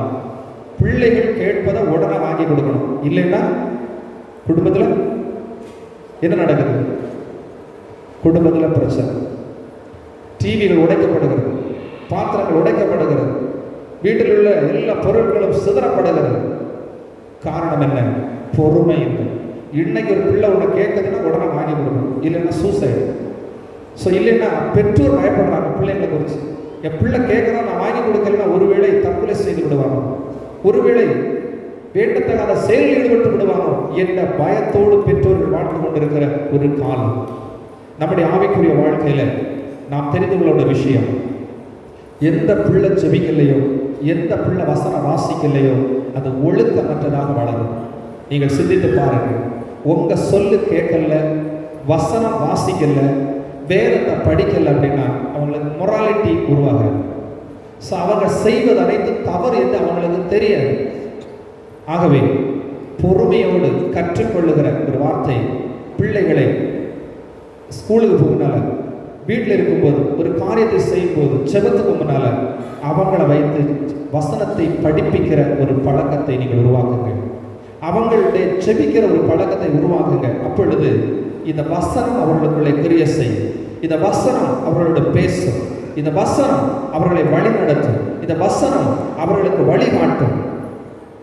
பிள்ளைகள் கேட்பதை உடனே வாங்கி கொடுக்கணும். இல்லைன்னா குடும்பத்தில் என்ன நடக்குது? குடும்பத்தில் பிரச்சனை, டிவிகள் உடைக்கப்படுகிறது, பாத்திரங்கள் உடைக்கப்படுகிறது, வீட்டில் உள்ள எல்லா பொருட்களும் சிதறப்படுகிறது. காரணம் என்ன? பொறுமை இல்லை. இன்னைக்கு ஒரு பிள்ளை ஒன்று கேட்குதுன்னா உடனே வாங்கி கொடுக்கணும், இல்லைன்னா சூசைடு. ஸோ இல்லைன்னா பெற்றோர் பயப்படுறாங்க பிள்ளைங்களை குறித்து. என் பிள்ளை கேட்குறா, நான் வாங்கி கொடுக்கலன்னா ஒருவேளை தற்கொலை செய்து விடுவாங்க, ஒருவேளை வேண்டத்தகாத செயலில் ஈடுபட்டு விடுவாங்க என்ற பயத்தோடு பெற்றோர்கள் வாழ்ந்து கொண்டிருக்கிற ஒரு காலம். நம்முடைய ஆவிக்குரிய வாழ்க்கையில நாம் தெரிந்து கொள்ள விஷயம், எந்த பிள்ளை ஜெபிக்கலையோ, எந்த பிள்ளை வசனம் வாசிக்கலையோ அது ஒழுக்கமற்றதாக வளரும். நீங்கள் சிந்தித்து பாருங்க. உங்க சொல்லு கேட்கல, வசனம் வாசிக்கல, வேதத்தை படிக்கல அப்படின்னா அவங்களுக்கு மொராலிட்டி உருவாகாது. ஸோ அவங்க செய்வது அனைத்து தவறு என்று அவங்களுக்கு தெரியாது. ஆகவே பொறுமையோடு கற்றுக்கொள்ளுகிற ஒரு வார்த்தை, பிள்ளைகளை ஸ்கூலுக்கு போகனால, வீட்டில் இருக்கும்போது, ஒரு காரியத்தை செய்யும்போது, செபத்துக்கு முன்னால அவங்களை வைத்து வசனத்தை படிப்பிக்கிற ஒரு பழக்கத்தை நீங்கள் உருவாக்குங்க. அவங்களுடைய செபிக்கிற ஒரு பழக்கத்தை உருவாக்குங்க. அப்பொழுது இந்த வசனம் அவர்களுக்குள்ளே கிரிய செய்யும், இந்த வசனம் அவர்களோட பேசும், இந்த வசனம் அவர்களை வழி நடத்தும், இந்த வசனம் அவர்களுக்கு வழிகாட்டும்.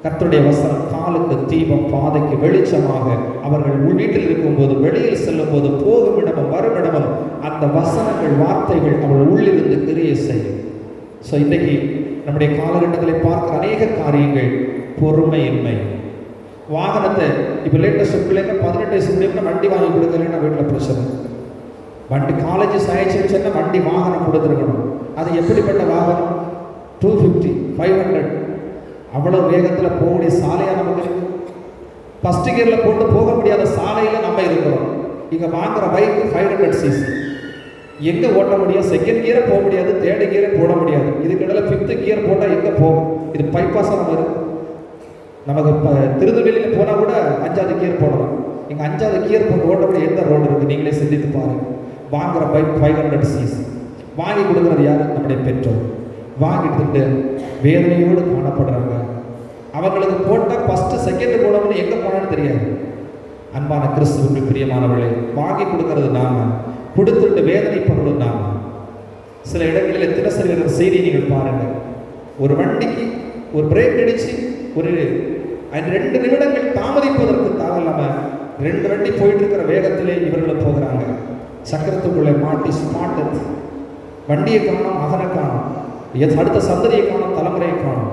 கர்த்தருடைய வசனம் காலுக்கு தீபம், பாதைக்கு வெளிச்சமாக. அவர்கள் வீட்டில் இருக்கும்போது, வெளியில் செல்லும் போது, போகும் இடமும் வரும் இடமும் அந்த வசனங்கள், வார்த்தைகள் அவர்கள் உள்ளிருந்து கிரிய செய்யும். ஸோ இன்றைக்கு நம்முடைய காலகட்டங்களை பார்க்கிற அநேக காரியங்கள் பொறுமையின்மை. வாகனத்தை இப்போ லேட்டஸ்ட் பிள்ளைங்க 18 வயசு முடியும்னா வண்டி வாங்கி கொடுக்கலன்னா வீட்டில் பிரச்சனை. வண்டி காலேஜ் சயின்ஸ் வண்டி வாகனம் கொடுத்துருக்கணும். அது எப்படிப்பட்ட வாகனம்? 250, 500 அவ்வளோ வேகத்தில் போகக்கூடிய சாலையாக நமக்கு இருக்கு. ஃபஸ்ட் கியரில் போட்டு போக முடியாத சாலையில் நம்ம இருக்கிறோம். இங்கே வாங்குற பைக் 500 cc எங்கே ஓட்ட முடியும்? செகண்ட் கியரை போக முடியாது, தேர்டு கியரை போட முடியாது. இதுக்கிடையில் 5th கியர் போட்டால் எங்கே போகும்? இது பைபாஸாக நம்ம இருக்கு. நமக்கு இப்போ திருநெல்வேலியில் போனால் கூட 5வது கியர் போடலாம். இங்கே 5வது கியர் போட்டு ஓட்டக்கூடிய எந்த ரோடு இருக்குது? நீங்களே சிந்தித்து பாருங்கள். வாங்குற பைக் 500 cc வாங்கி கொடுக்குறது யார்? நம்முடைய பெற்றோர். வாங்கிட்டு வேதனையோடு காணப்படுறாங்க. அவங்களுக்கு போட்டால் ஃபஸ்ட்டு செகண்ட் போடணும்னு எங்கே போனான்னு தெரியாது. அன்பான கிறிஸ்துவுக்கு பிரியமானவர்களே, வாங்கி கொடுக்கறது நாம, கொடுத்துட்டு வேதனைப்படுறது நாம. சில இடங்களில் தினசரி செய்தி நீங்கள் பாருங்கள். ஒரு வண்டிக்கு ஒரு பிரேக் அடித்து ஒரு 2 நிமிடங்கள் தாமதிப்பதற்கு தாமதம் 2 வண்டி போயிட்டு இருக்கிற வேகத்திலே இவர்களும் போகிறாங்க. சக்கரத்துக்குள்ளே மாட்டி ஸ்பாட்டு, வண்டியை காணும், மகனை காணும், அடுத்த சந்ததியை காணும், தலைமுறையை காணும்.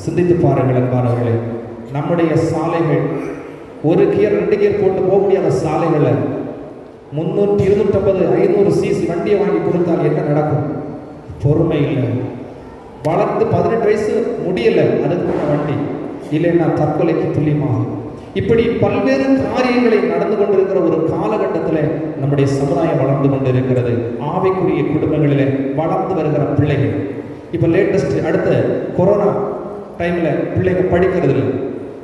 சிந்தித்து பாருங்கள் அன்பானவர்களே. நம்முடைய சாலைகள் 1 கியர் 2 கியர் போட்டு போக முடியாத சாலைகளை 300, 250, 500 cc வண்டியை வாங்கி கொடுத்தால் என்ன நடக்கும்? பொறுமை இல்லை. வளர்ந்து 18 வயசு முடியலை, அதுக்கு வண்டி இல்லைன்னா தற்கொலைக்கு துல்லியமாகும். இப்படி பல்வேறு காரியங்களை நடந்து கொண்டிருக்கிற ஒரு காலகட்டத்தில் நம்முடைய சமுதாயம் வளர்ந்து கொண்டிருக்கிறது. ஆவிக்குரிய குடும்பங்களில் வளர்ந்து வருகிற பிள்ளைகள் இப்போ லேட்டஸ்ட் அடுத்த கொரோனா டைமில் பிள்ளைங்க படிக்கிறது இல்லை.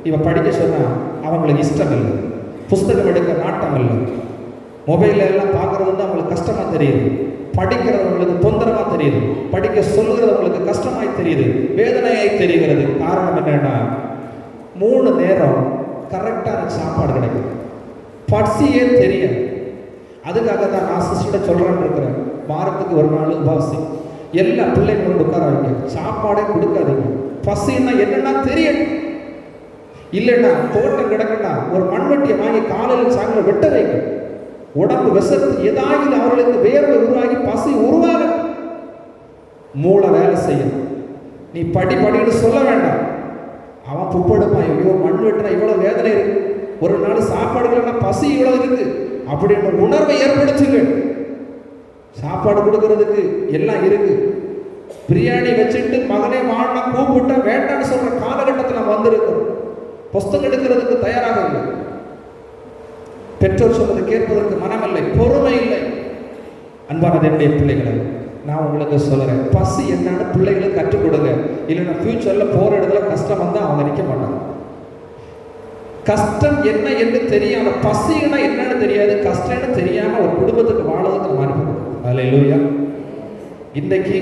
இவன் படிக்க சொன்னால் அவங்களுக்கு இஷ்டம் இல்லை, புஸ்தகம் எடுக்க நாட்டம் இல்லை, மொபைலில் எல்லாம் பார்க்குறது வந்து அவங்களுக்கு கஷ்டமாக தெரியுது, படிக்கிறது அவங்களுக்கு தொந்தரவாக தெரியுது, படிக்க சொல்லுறது அவங்களுக்கு கஷ்டமாய் தெரியுது, வேதனையாய் தெரிகிறது. காரணம் என்னன்னா 3 நேரம் கரெக்டான சாப்பாடு கிடைக்கும், பசியே தெரியும். அதுக்காக தான் நான் சிஸ்டர்கிட்ட சொல்கிறேன்னு இருக்கிறேன், வாரத்துக்கு ஒரு நாள் உபாசி எல்லா பிள்ளைங்களும் உட்கார வைங்க, சாப்பாடே கொடுக்காதீங்க. பசின்னா என்னன்னா தெரியணும். இல்லைன்னா தோட்டம் கிடக்குன்னா ஒரு மண்வெட்டியை வாங்கி காலையில் சாயங்காலம் வெட்ட வைங்க. உடம்பு விசத்து ஏதாவது அவர்களுக்கு வேர்வை உருவாகி பசி உருவாக மூளை வேலை செய்யும். நீ படின்னு சொல்ல வேண்டாம். அவன் புப்படுப்பான், ஐயோ மண் வெட்டினா இவ்வளோ வேதனை இருக்கு, ஒரு நாள் சாப்பாடு இல்லைன்னா பசி இவ்வளோ இருக்கு அப்படின்னு உணர்வை ஏற்படுத்துங்க. சாப்பாடு கொடுக்கறதுக்கு எல்லாம் இருக்கு. பிரியாணி வச்சுட்டு மகனே வாழனா கூப்பிட்டா வேண்டான்னு சொல்ற காலகட்டத்தில் நம்ம வந்திருக்கோம். புஸ்தகம் எடுக்கிறதுக்கு தயாராக இல்லை. பெற்றோர் சொல்வதை கேட்பதற்கு மனமில்லை, பொறுமை இல்லை. அன்பான என்னுடைய பிள்ளைகளை நான் உங்களுக்கு சொல்றேன், பசி என்னன்னு பிள்ளைகளுக்கு கற்றுக் கொடுங்க. இல்லைன்னா ஃபியூச்சர்ல போற இடத்துல கஷ்டம் வந்தா அவங்க நிற்க மாட்டாங்க. கஷ்டம் என்ன என்று தெரியாம, பசின்னா என்னன்னு தெரியாது, கஷ்டம்னு தெரியாம ஒரு குடும்பத்துக்கு வாழறதுக்கு நம்ம அனுப்பணும். அல்லேலூயா. இன்றைக்கு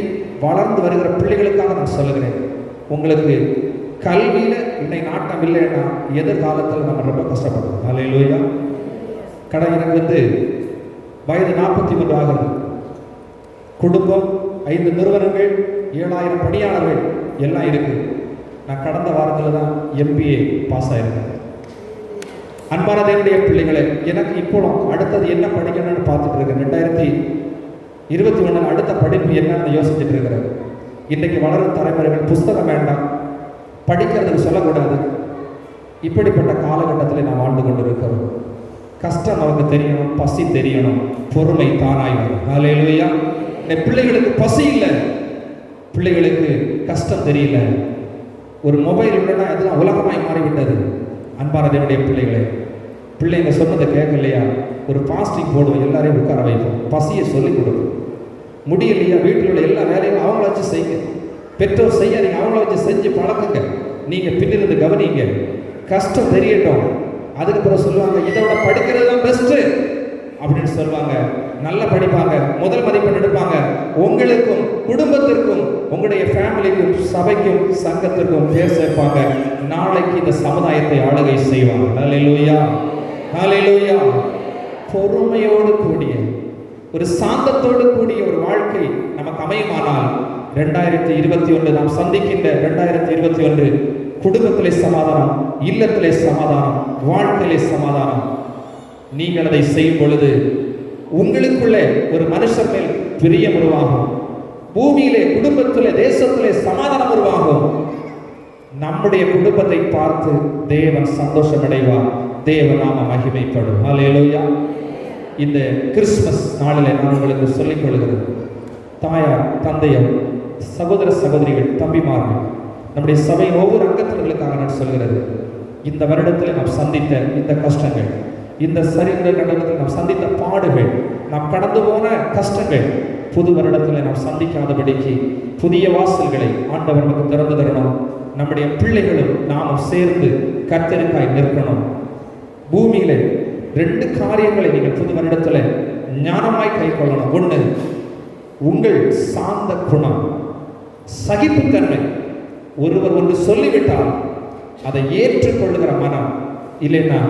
வளர்ந்து வருகிற பிள்ளைகளுக்காக நான் சொல்லுகிறேன், உங்களுக்கு கல்வியில இன்னைக்கு நாட்டம் இல்லைன்னா எதிர்காலத்தில் நம்ம ரொம்ப கஷ்டப்படுறோம். அல்லேலூயா. எனக்கு வயது 43 ஆகிறது. குடும்பம், 5 நிறுவனங்கள், 7000 பணியாளர்கள் எல்லாம் இருக்கு. நான் கடந்த வாரத்தில் தான் MBA பாஸ் ஆயிருக்கேன். அன்பான தேவனுடைய பிள்ளைகளை, எனக்கு இப்போ அடுத்தது என்ன படிக்கணும்னு பார்த்துட்டு இருக்கேன். 2021 அடுத்த படிப்பு என்னன்னு யோசிச்சுட்டு இருக்கிறேன். இன்றைக்கு வளரும் தலைமுறைகள் புஸ்தகம் வேண்டாம், படிக்கிறதுக்கு சொல்லக்கூடாது. இப்படிப்பட்ட காலகட்டத்தில் நாம் வாழ்ந்து கொண்டு இருக்கிறோம். கஷ்டம் நமக்கு தெரியணும், பசி தெரியணும், பொறுமை தானாய் வரும். அல்லேலூயா. பிள்ளைகளுக்கு பசி இல்லை, பிள்ளைகளுக்கு கஷ்டம் தெரியல. ஒரு மொபைல் இல்லைன்னா அதெல்லாம் உலகமாய் மாறிவிட்டது. அன்பான தேவனுடைய பிள்ளைங்க சொன்னதை கேட்கலையா, ஒரு பாஸ்டிங் போடுவோம், எல்லாரையும் உட்கார வைப்போம், பசியை சொல்லிக் கொடுக்கும். முடியலையா, வீட்டில் உள்ள எல்லா வேலையும் அவங்கள வச்சு செய்யுங்க. பெற்றோர் செய்ய நீங்கள் அவங்கள வச்சு செஞ்சு பழக்குங்க. நீங்கள் பின்னிருந்து கவனிங்க, கஷ்டம் தெரியட்டும். அதுக்கப்புறம் சொல்லுவாங்க, இதோட படிக்கிறது தான் பெஸ்ட்டு அப்படின்னு சொல்லுவாங்க. நல்லா படிப்பாங்க, முதல் மதிப்பெண் எடுப்பாங்க. உங்களுக்கும் குடும்பத்திற்கும் உங்களுடைய ஃபேமிலிக்கும் சபைக்கும் சங்கத்திற்கும் பேர் சேர்ப்பாங்க. நாளைக்கு இந்த சமுதாயத்தை ஆளுகை செய்வாங்க. ஹல்லேலூயா, ஹல்லேலூயா. பொறுமையோடு கூடிய ஒரு சாந்தத்தோடு கூடிய ஒரு வாழ்க்கை நமக்கு அமையுமானால் 2021 நாம் சந்திக்கின்ற 2021 குடும்பத்திலே சமாதானம், இல்லத்திலே சமாதானம், வாழ்க்கையிலே சமாதானம். நீங்கள் அதை செய்யும் பொழுது உங்களுக்குள்ளே ஒரு மனுஷர் மேல் பிரியம் உருவாகும். பூமியிலே, குடும்பத்திலே, தேசத்திலே சமாதானம் உருவாகும். நம்முடைய குடும்பத்தை பார்த்து தேவன் சந்தோஷம் அடைவார், தேவ நாம மகிமைப்படும். ஹல்லேலூயா. இந்த கிறிஸ்துமஸ் நாளில் நான் உங்களுக்கு சொல்லிக் கொள்கிறது, தாயார், தந்தையர், சகோதர சகோதரிகள், தம்பிமார்கள், நம்முடைய சபையின் ஒவ்வொரு அங்கத்தினர்களுக்காக நான் சொல்கிறது, இந்த வருடத்தில் நாம் சந்தித்த இந்த கஷ்டங்கள், இந்த சரித்திர கண்டத்தில் நாம் சந்தித்த பாடுகள், நாம் கடந்து போன கஷ்டங்கள், புது வருடத்தில் நாம் சந்திக்காதபடிக்கு புதிய வாசல்களை ஆண்டவர் நமக்கு திறந்து தரணும். நம்முடைய பிள்ளைகளும் நாமும் சேர்ந்து கர்த்தருக்காய் நிற்கணும். பூமியில 2 காரியங்களை நீங்கள் புது வருடத்தில் ஞானமாய் கை கொள்ளணும். 1, உங்கள் சாந்த குணம், சகிப்புத்தன்மை. ஒருவர் ஒன்று சொல்லிவிட்டால் அதை ஏற்றுக்கொள்ளுகிற மனம், இல்லைன்னா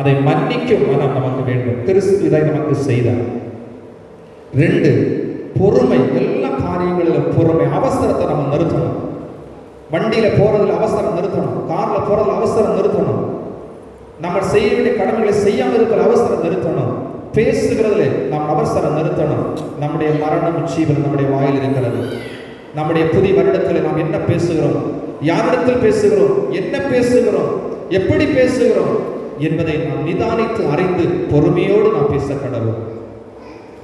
அதை மன்னிக்கும் மனம் நமக்கு வேண்டும். கிறிஸ்து இதை நமக்கு செய்தார். 2, பொறுமை. எல்லா காரியங்களிலும் பொறுமை. அவசரத்தை நம்ம நிறுத்தணும். வண்டியில போறதுல அவசரம் நிறுத்தணும், கார்ல போறதுல அவசரம் நிறுத்தணும், நம்ம செய்ய வேண்டிய கடமைகளை செய்யாமல் இருக்கிற அவசரம் நிறுத்தணும், பேசுகிறதுல நாம் அவசரம் நிறுத்தணும். நம்முடைய மரணம் ஜீவன் நம்முடைய வாயில் இருக்கிறது. நம்முடைய புதிய வருடத்தில் நாம் என்ன பேசுகிறோம், யாரிடத்தில் பேசுகிறோம், என்ன பேசுகிறோம், எப்படி பேசுகிறோம் என்பதை நாம் நிதானித்து அறிந்து பொறுமையோடு நாம் பேச கடவுள்.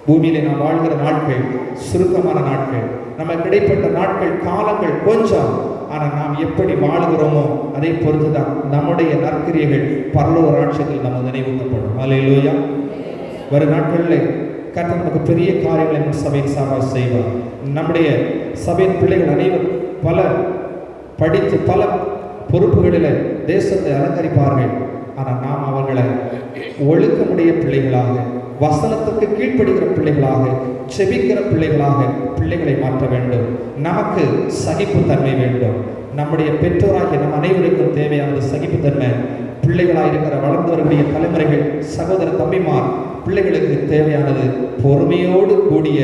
பூமியிலே நாம் வாழ்கிற நாட்கள் சுருக்கமான நாட்கள், நம்ம கிடைப்பட்ட நாட்கள், காலங்கள் கொஞ்சம். ஆனால் நாம் எப்படி வாழ்கிறோமோ அதை பொறுத்துதான் நம்முடைய நற்கிரியைகள் பரலோக ராட்சியத்தில் நம்ம நினைவூட்டப்படும். அல்லேலூயா. வரும் நாட்களில் கர்த்தர் நமக்கு பெரிய காரியங்களை நம்ம சபையின் சார்பாக செய்வார். நம்முடைய சபையின் பிள்ளைகள் அனைவரும் பல படித்து பல பொறுப்புகளில் தேசத்தை அலங்கரிப்பார்கள். ஆனால் நாம் அவர்களை ஒழுக்கமுடைய பிள்ளைகளாக, வசனத்துக்கு கீழ்ப்படுகிற பிள்ளைகளாக, செபிக்கிற பிள்ளைகளாக பிள்ளைகளை மாற்ற வேண்டும். நமக்கு சகிப்புத்தன்மை வேண்டும். நம்முடைய பெற்றோராகிய நம் அனைவருக்கும் தேவையானது சகிப்புத்தன்மை. பிள்ளைகளாக இருக்கிற வளர்ந்தவர்களுடைய தலைமுறைகள், சகோதர தம்பிமார், பிள்ளைகளுக்கு தேவையானது பொறுமையோடு கூடிய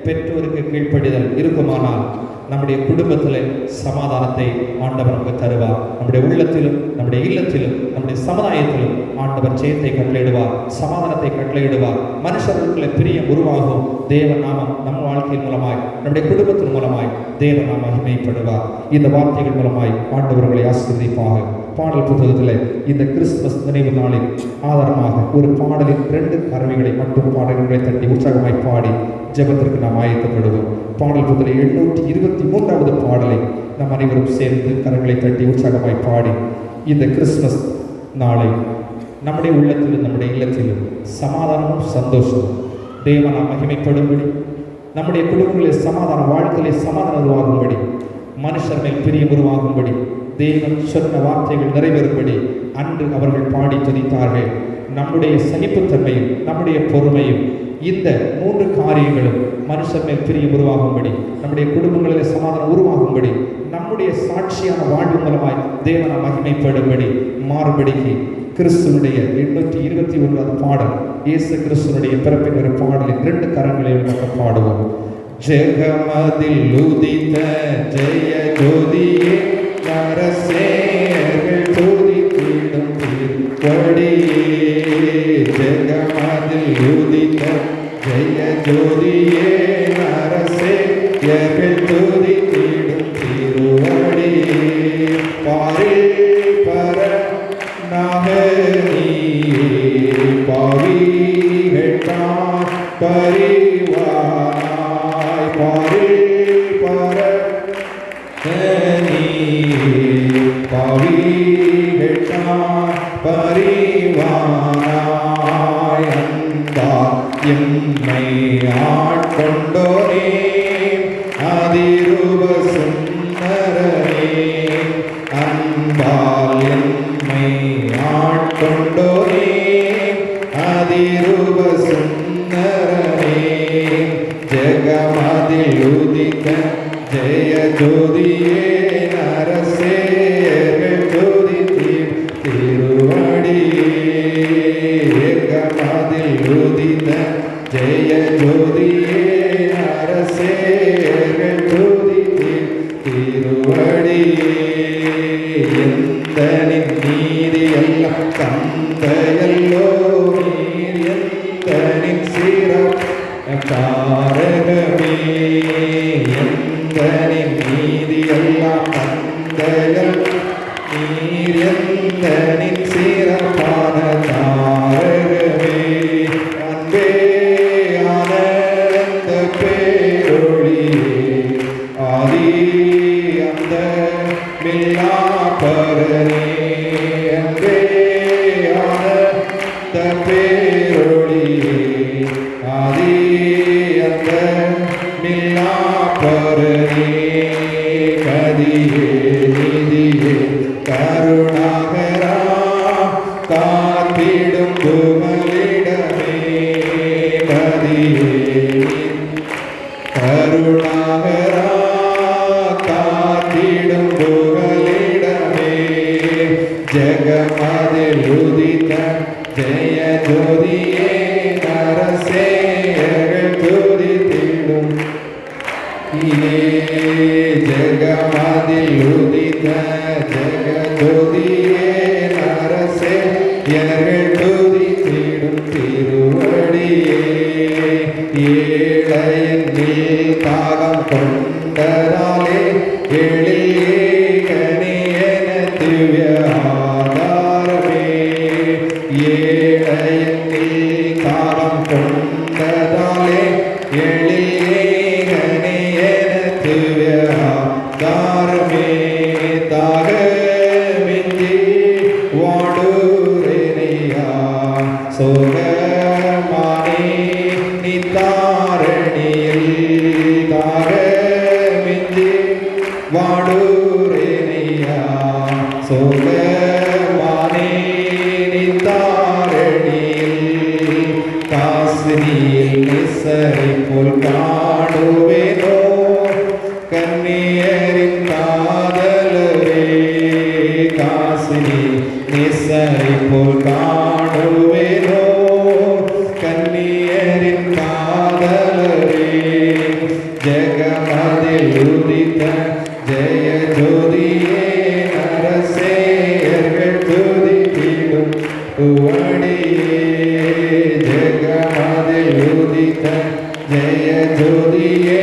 பெற்றோருக்கு கீழ்ப்படிதல் இருக்குமானால் நம்முடைய குடும்பத்தில் சமாதானத்தை ஆண்டவர் நமக்கு தருவார். நம்முடைய உள்ளத்திலும், நம்முடைய இல்லத்திலும், நம்முடைய சமுதாயத்திலும் ஆண்டவர் ஜெயத்தை கட்டளையிடுவார், சமாதானத்தை கட்டளையிடுவார். மனுஷர்களுக்குள்ள பிரியம் உருவாகும். தேவ நாமம் நம் வாழ்க்கையின் மூலமாய், நம்முடைய குடும்பத்தின் மூலமாய் தேவ நாமம் மகிமைப்படுவார். இந்த வார்த்தைகள் மூலமாய் ஆண்டவர்களை ஆசீர்வதிப்பாக. பாடல் புத்தகத்தில் இந்த கிறிஸ்துமஸ் நினைவு நாளில் ஆதாரமாக ஒரு பாடலின் 2 கருவிகளை மட்டும் பாடல்களை தட்டி உற்சாகமாய் பாடி ஜெபத்திற்கு நாம் ஆயத்தப்படுவோம். பாடல் புத்தகத்தில் 823வது பாடலை நாம் அனைவரும் சேர்ந்து கரங்களை தட்டி உற்சாகமாய் பாடி இந்த கிறிஸ்துமஸ் நாளை நம்முடைய உள்ளத்திலும் நம்முடைய இல்லத்திலும் சமாதானமும் சந்தோஷமும் தேவன் மகிமைப்படும்படி, நம்முடைய குடும்பங்களில் சமாதான, வாழ்க்கையிலே சமாதானம் உருவாகும்படி, மனுஷர் மேல் பிரியம் உருவாகும்படி, தேவன் சொன்ன வார்த்தைகள் நிறைவேறும்படி அன்று அவர்கள் பாடி துதித்தார்கள். நம்முடைய சகிப்புத்தன்மையும் நம்முடைய பொறுமையும், இந்த 3 காரியங்களும் மனுஷர் மேல் பிரியம் உருவாகும்படி, நம்முடைய குடும்பங்களில் சமாதானம் உருவாகும்படி, நம்முடைய சாட்சியான வாழ்வு மூலமாய் தேவன மகிமைப்படும்படி மாறுபடிக்கு கிறிஸ்துவனுடைய 829வது பாடல், இயேசு கிறிஸ்துவனுடைய பிறப்பின் ஒரு பாடலின் 2 கரங்களில் நம்ம பாடுவோம். ஜெகமதில் உதித்த ஜெய ஜோதியே நரசேயர்கள் துதித்திடும் திருப்படியே. ஜெகமதில் உதித்த ஜெய ஜோதியே நரசேயர்கள் துதித்திடும் திருவடியே. பாரில் பர நகரியே பாவிகட்டான் பரிவானாய். பாரில் பர பாவிகட்டான் பரிவானாய். அன்பா எம்மை ஆட்கொண்டோனே அதிரூப சுந்தரனே. அன்பால் எம்மை ஆட்கொண்டோனே அதிரூப சுந்தரனே. ஜெகமதில் உதித்த ஜெய ஜோதியே நரசேயர்கள் துதித்திடும் திருவடியே. ஜெகமதில் உதித்த ஜெய ஜோதியே நரசேயர்கள் துதித்திடும் திருவடியே. எந்தனின் நீதி எல்லாம் தந்தையல்லோ நீர், எந்தனின் சிறப்பாரகமே. எந்தனின் நீதி எல்லாம் தந்தையல் நீர், எந்தனின் சிறப்பான தாரகமே. அன்பே ஆனந்த பேரொளியே ஆதி அந்த மில்லா பரனே. அன்பே ஆனந்த பேரொளியே ஆதி அந்த மில்லா பரனே. கதியே நிதியே கருணாகரா காத்திடும் புகலிடமே. கதியே கருணாகரா காத்திடும் புகலிடமே. ஜெகமதில் உதித்த ஜெய ஜோதியே நரசேயர்கள் துதித்திடும் ஜெகமதில் உதித்த ஜெய ஜோதியே நரசேயர்கள் துதித்திடும் திருவடியே. ஏழையனில் தாகம் கொண்டதாலே எளியேகனியன திவ்ய ஆதாரமே. ஏழையனில் தாகம் கொண்டதாலே எளியேகனியன திவ்ய ஆதாரமே. தாகமின்றி வாடுரேனையா சோகமானே நித்தாரணியில். தாகமின்றி வாடுரேனையா சோகமானே நித்தாரணியில். காசினியில் நிசரை போல் காணுவேனோ கண்ணியரின் காதலரோ. ஜெகமதில் உதித்த ஜெய ஜோதியே நரசேயர்கள் துதித்திடும் பூவடியே. ஜெகமதில் உதித்த ஜெய ஜோதியே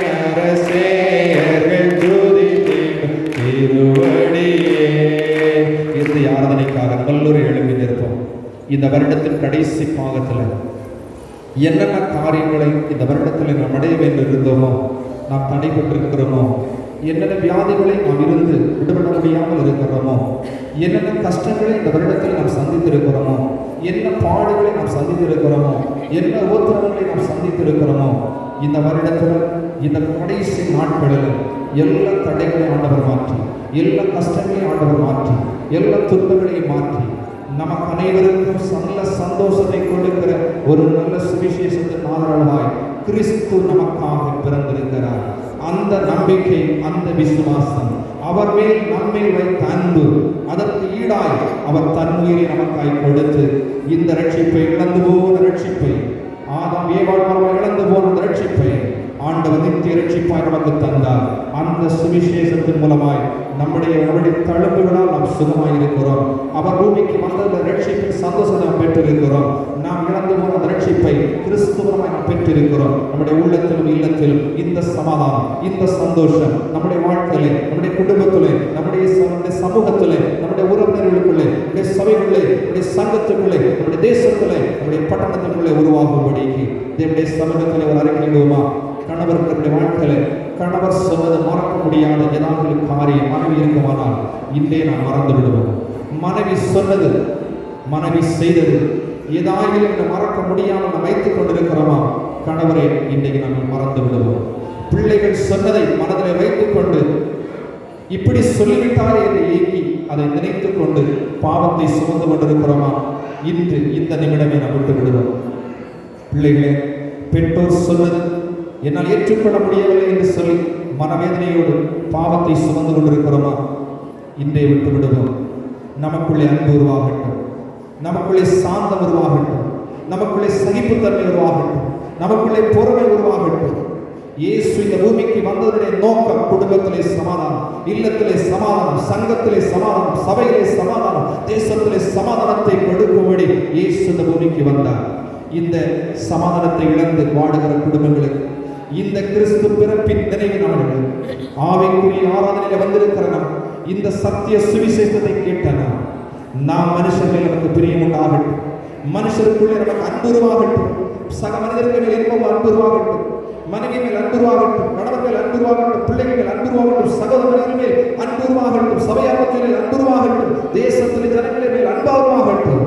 நரசேயர்கள் துதித்திடும் திருவடியே. இறுதி ஆராதனைக்காக நல்லொரு எழுப்பி நிற்போம். இந்த வருடத்தின் கடைசி பாகத்தில் என்னென்ன காரியங்களை இந்த வருடத்தில் நாம் அடைய வேண்டும் இருந்தோமோ, நாம் தடைபட்டிருக்கிறோமோ, என்னென்ன வியாதிகளை நாம் இருந்து விடுபட முடியாமல் இருக்கிறோமோ, என்னென்ன கஷ்டங்களை இந்த வருடத்தில் நாம் சந்தித்திருக்கிறோமோ, என்ன பாடுகளை நாம் சந்தித்திருக்கிறோமோ, என்ன உபத்திரவங்களை நாம் சந்தித்திருக்கிறோமோ, இந்த வருடத்தில் இந்த கடைசி நாட்களில் எல்லா தடைகளையும் ஆண்டவர் மாற்றி, எல்லா கஷ்டங்களையும் ஆண்டவர் மாற்றி, எல்லா துன்பங்களையும் மாற்றி நமக்கு அனைவருக்கும் நல்ல சந்தோஷத்தை கொடுக்கிற ஒரு நல்ல சுவிசேஷத்தின் ஆதரவாய் கிறிஸ்து நமக்காக பிறந்திருக்கிறார். அந்த நம்பிக்கை, அந்த விசுவாசம், அவர் மேல் நம்மேல் வைத்த அன்பு, அதற்கு ஈடாய் அவர் தன் உயிரை நமக்காய் கொடுத்து இந்த ரட்சிப்பை, இழந்து போன ரட்சிப்பை, ஆதாம் ஏவாள் மூலமாக இழந்து போன அந்த ரட்சிப்பை ஆண்டவர் நித்திய ரட்சிப்பாய் நமக்கு தந்தார். அந்த சுவிசேஷத்தின் மூலமாய் நம்முடைய தழும்புகளால் நாம் சுகமாய் இருக்கிறோம். அவர் பூமிக்கு வந்த ரட்சிப்பின் சந்தோஷத்தை நாம் பெற்றிருக்கிறோம். நாம் இழந்து போன அந்த ரட்சிப்பை கிறிஸ்துவமாய் நாம் பெற்றிருக்கிறோம். நம்முடைய உள்ளத்திலும் இல்லத்திலும் இந்த சமாதானம், இந்த சந்தோஷம் நம்முடைய வாழ்க்கையிலே, நம்முடைய குடும்பத்திலே, நம்முடைய சமூகத்திலே, நம்முடைய உறவினர்களுக்குள்ளே, நம்முடைய சபைகளிலே, நம்முடைய சங்கத்துக்குள்ளே, நம்முடைய தேசத்திலே, நம்முடைய பட்டணத்துக்குள்ளே உருவாகும்படிக்கு தேவனுடைய சமூகத்திலே ஒரு அறிக்கையிடுவோமா? கணவருக்கு நம்முடைய வாழ்க்கையில கணவர் சொன்னது மறக்க முடியாத ஏதாவது காரியம் மனைவி இருக்குமானால் இன்றே நாம் மறந்து விடுவோம். மனைவி சொன்னது, மனைவி செய்தது ஏதாவது மறக்க முடியாமல் நாம் வைத்துக் கொண்டிருக்கிறோமா? கணவரை இன்றைக்கு நாம் மறந்து விடுவோம். பிள்ளைகள் சொன்னதை மனதில் வைத்துக் கொண்டு இப்படி சொல்லிவிட்டாரே என்று ஏங்கி அதை நினைத்துக் கொண்டு பாவத்தை சுமந்து கொண்டிருக்கிறோமா? இன்று இந்த நிமிடமே நாம் விட்டு விடுவோம். பிள்ளைகளே, பெற்றோர் சொன்னது என்னால் ஏற்றுக்கொள்ள முடியவில்லை என்று சொல்லி மனவேதனையோடு பாவத்தை சுமந்து கொண்டிருக்கிறோமா? இன்றே விட்டு விடுவோம். நமக்குள்ளே அன்பு உருவாகட்டும், நமக்குள்ளே சாந்தம் உருவாகட்டும், நமக்குள்ளே சகிப்புத்தன்மை உருவாகட்டும், நமக்குள்ளே பொறுமை உருவாகட்டும். இயேசு இந்த பூமிக்கு வந்ததனுடைய நோக்கம் குடும்பத்திலே சமாதானம், இல்லத்திலே சமாதானம், சங்கத்திலே சமாதானம், சபையிலே சமாதானம், தேசத்திலே சமாதானத்தை கொடுக்கும்படி இயேசு இந்த பூமிக்கு வந்தார். இந்த சமாதானத்தை இழந்து வாடுகிற குடும்பங்களுக்கு இந்த கிறிஸ்து பிறப்பின் நினைவு நாடுகள் ஆவிக்குரிய ஆராதனையில் வந்திருக்கிற இந்த சத்திய சுவிசேஷத்தை கேட்ட நாம் மனுஷர்கள் நமக்கு பிரியம் உண்டாகட்டும், மனுஷருக்குள்ளே நமக்கு அன்புருவாகட்டும், சக மனிதர்கள் மேல் என்பது அன்புருவாகட்டும், மனைவி மேல் அன்புருவாகட்டும், கணவர் மேல் அன்புருவாகட்டும், பிள்ளைகள் மேல் அன்புருவாகட்டும், சகோதரர்கள் மேல் அன்புருவாகட்டும், சபையாரத்தில் அன்புருவாகட்டும், தேசத்தில் ஜனங்களின் மேல் அன்பாகட்டும்,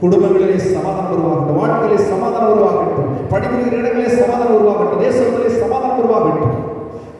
குடும்பங்களிலே சமாதானம் உருவாகட்டும், வாழ்க்கையிலே சமாதானம் உருவாகட்டும், படிக்கிற இடங்களிலே சமாதானம் உருவாகட்டும், தேசத்திலே சமாதானம் உருவாகட்டும்.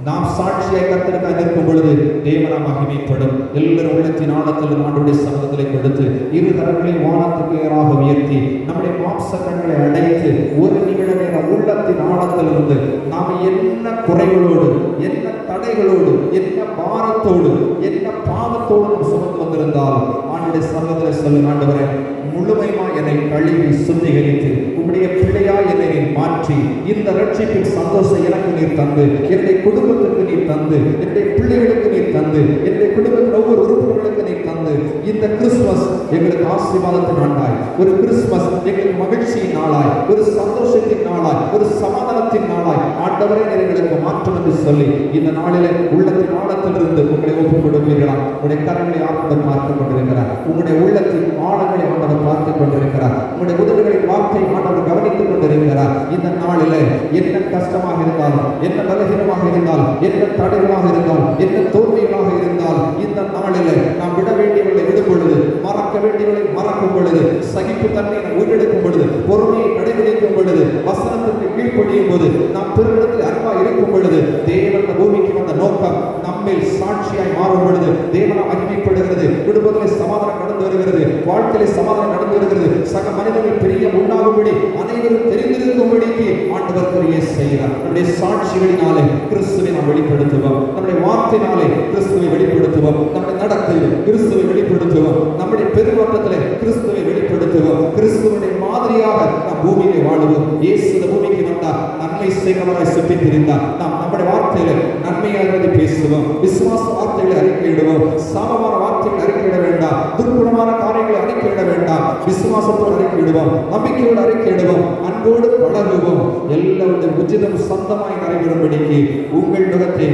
நாம் சாட்சியை கர்த்தருக்காய் நிற்கும் பொழுது தேவனா மகிமைப்படும். எல்லாரும் உள்ளத்தின் ஆழத்தில் ஆண்டுடைய சமூகத்திலே கொடுத்து இரு கரங்களை வானத்துக்கு நேராக உயர்த்தி நம்முடைய மாம்ச கண்களை அடைத்து ஒரு நிமிட நேரம் உள்ளத்தின் ஆழத்திலிருந்து நாம் என்ன குறைகளோடு, என்ன தடைகளோடு, என்ன பாரத்தோடு, என்ன பாவத்தோடு நாம் சுமந்து வந்திருந்தாலும் ஆண்டுடைய சமூகத்திலே சொல்லி, ஆண்டவரே முழுமையா என்னை கழுவி சுத்திகரித்து உம்முடைய பிள்ளையா என்னை மாற்றி இந்த ரட்சிப்பின் சந்தோஷம் எனக்கு நீர் தந்து, என்னுடைய குடும்பத்திற்கு நீர் தந்து, என்னுடைய பிள்ளைகளுக்கு நீர் தந்து, என்னுடைய குடும்பத்தின் ஒவ்வொரு உறுப்பினர்களுக்கு நீர் தந்து, இந்த கிறிஸ்துமஸ் எங்களுக்கு ஆசீர்வாதத்தின் நாளாய், ஒரு கிறிஸ்துமஸ் எங்களுக்கு மகிழ்ச்சியின் நாளாய், ஒரு சந்தோஷத்தின் நாளாய், ஒரு சமாதானத்தின் நாளாய் ஆண்டவரே எங்களுக்கு மாற்றம் என்று சொல்லி இந்த நாளிலே உள்ளத்தின் ஆழத்திலிருந்து உங்களை ஒப்புக் கொடுப்பீர்களா? உங்களுடைய கரங்களை ஆண்டவர் பார்த்துக் கொண்டிருக்கிறார், உங்களுடைய உள்ளத்தின் ஆழங்களை ஆண்டவர் பார்த்துக் கொண்டிருக்கிறார், உங்களுடைய உதடுகளின் வார்த்தை ஆண்டவர் கவனித்துக் கொண்டிருக்கிறார். இந்த நாளிலே என்ன கஷ்டமாக இருந்தாலும், என்ன பலகீனமாக இருந்தாலும், என்ன தடைகளாக இருந்தாலும், என்ன தோல்விகளாக இருந்தாலும், இந்த நாளிலே நாம் விட வேண்டியவர்களை விடும் பொழுது, மறக்க வேண்டியவர்களை மறக்கும் பொழுது, சகிப்பு தன்மையை உயிரெடுக்கும் பொழுது, பொறுமையை கடைபிடிக்கும் பொழுது, வசனத்திற்கு கீழ்ப்படியும் போது, நாம் பிறரிடத்தில் அன்பா இருக்கும் பொழுது, தேவன் பூமிக்கு வந்த நோக்கம் நம்மில் சாட்சியாய் மாறும் பொழுது தேவனா மகிமைப்படுகிறது. குடும்பத்தில் சமாதானம் கடந்து வருகிறது, வாழ்க்கையில சமாதானம் நடந்து வருகிறது, சக மனிதர்கள் பெரிய உண்டாகும்படி அனைவரும் தெரிந்திருக்கும்படிக்கு ஆண்டவர் கிரியை செய்கிறார். நம்முடைய சாட்சிகளினாலே கிறிஸ்துவை நாம் வெளிப்படுத்துவோம், நம்முடைய வார்த்தையினாலே கிறிஸ்துவை வெளிப்படுத்துவோம், நம்முடைய நடத்தையில் கிறிஸ்துவை வெளிப்படுத்துவோம், நம்முடைய பெருமாற்றத்திலே கிறிஸ்துவை வெளிப்படுத்துவோம், கிறிஸ்துவனுடைய மாதிரியாக நாம் பூமியிலே வாழுவோம். இயேசு இந்த பூமிக்கு வந்தார், நன்மை செய்கிறவராய் சுற்றி திரிந்தார். நாம் நம்முடைய வார்த்தையில நன்மையானதை பேசுவோம், விசுவாச வார்த்தைகளை அறிக்கையிடுவோம். சாபமான வார்த்தைகளை அறிக்கையிட வேண்டாம், துர்குணமான காரியங்களை அறிக்கையிட வேண்டாம். விசுவாசத்தோடு அறிக்கையிடுவோம், நம்பிக்கையோடு அறிக்கையிடுவோம், அன்போடு பழகுவோம். எல்லாருடைய உச்சிதம் சொந்தமாய் நடைபெறும்படிக்கு உங்கள் நுகத்தை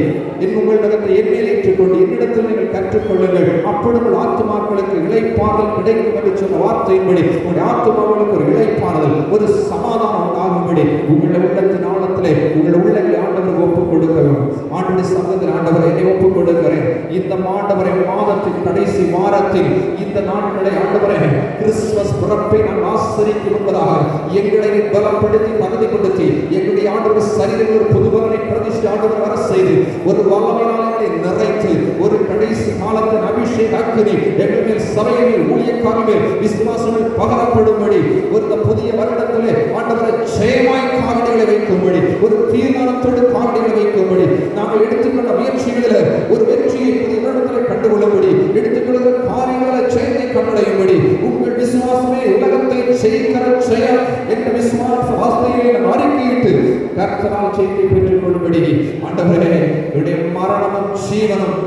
என்னில் ஏற்றுக்கொண்டு என்னிடத்தில் நீங்கள் கற்றுக்கொள்ளுங்கள், அப்பொழுது உங்கள் ஆத்துமாக்களுக்கு இளைப்பாறுதல் கிடைக்கும் என்று சொன்ன வார்த்தையின்படி உங்களுடைய ஆத்துமாக்களுக்கு ஒரு இளைப்பாறுதல், ஒரு சமாதானம் உண்டாகும்படி உங்களுடைய உள்ளத்தின் ஆழத்திலே உங்களுடைய உள்ளங்களை ஆண்டவருக்கு ஒப்புக் கொடுக்கிறோம். ஆண்டுடைய சமூகத்தில் ஆண்டவரை என்னை ஒப்புக் கொடுக்கிறேன். இந்த ஆண்டவரை மாதத்தின் கடைசி வாரத்தில் இந்த நாட்களை ஆண்டவரை கிறிஸ்துமஸ் பிறப்பை நான் ஆசரிக்கும் என்பதாக எங்களை பலப்படுத்தி தகுதிப்படுத்தி எங்களுடைய ஆண்டவர் சரீரங்கள் ஒரு புதுபலனை பிரதிஷ்டை ஆண்டவர் வர செய்து ஒரு வல்லமையாளர்களை நிறைத்து ஒரு கடைசி காலத்தின் அபிஷேக அக்கினி எங்கள் மேல் சபையில் ஊழியக்காரர் மேல் விசுவாசங்கள் பகரப்படும்படி ஒரு புதிய வருடத்திலே ஆண்டவரை ஜெயமாய் காவடிகளை வைக்கும்படி ஒரு தீர்மானத்தோடு காவடிகளை வைக்கும்படி நாங்கள் எடுத்துக்கொண்ட முயற்சிகளில் ஒரு வெற்றியை புதிய வருடத்தில் கண்டுகொள்ளும்படி எடுத்துக்கொள்கிற காரியங்களை ஜெயத்தை கண்டடையும்படி உங்கள் விசுவாசமே உலகத்தை ஜெயிக்கிற ஜெயம் என்ற விசுவாச வார்த்தையை அறிக்கையிட்டு கர்த்தரால் ஜெயத்தை பெற்றுக் கொள்ளும்படி ஆண்டவரே என்னுடைய மரணமும் ஜீவனும்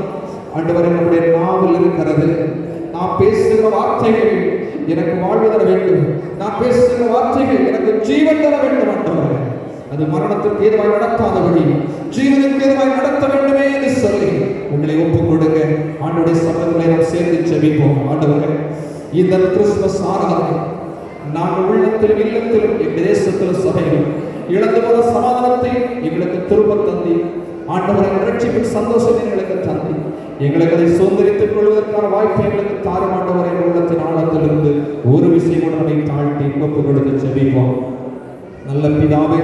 ஆண்டவரே நம்முடைய நாவில் இருக்கிறது. நான் பேசுகிற வார்த்தைகள் எனக்கு வாழ்வு தர வேண்டும், நான் பேசுகிற வார்த்தைகள் எனக்கு ஜீவன் தர வேண்டும். ஆண்டவரே அது மரணத்திற்கு ஏதுவாய் நடத்தாதபடி ஜீவனுக்கு ஏதுவாய் நடத்த வேண்டுமே என்று சொல்லி உங்களை ஒப்புக் கொடுங்க. ஆண்டவருடைய சமூகங்களை நாம் சேர்ந்து ஜெபிப்போம். ஆண்டவரே இந்த கிறிஸ்துமஸ் ஆராதனை நாங்கள் உள்ளத்திலும் இல்லத்திலும் எங்கள் தேசத்திலும் சபையிலும் இழந்து போன சமாதானத்தை எங்களுக்கு திரும்ப தந்தி, ஆண்டவரை ரட்சிப்பின் சந்தோஷத்தை எங்களுக்கு தந்தி, எங்களுக்கு அதை சுதந்திரித்துக் கொள்வதற்கான வாய்ப்பை எங்களுக்கு தாரும். ஆண்டவரை உள்ளத்தின் ஆழத்திலிருந்து ஒரு விஷயம் நம்மை தாழ்த்தி ஒப்புக் கொடுத்து ஜெபிப்போம். நல்ல பிதாவே,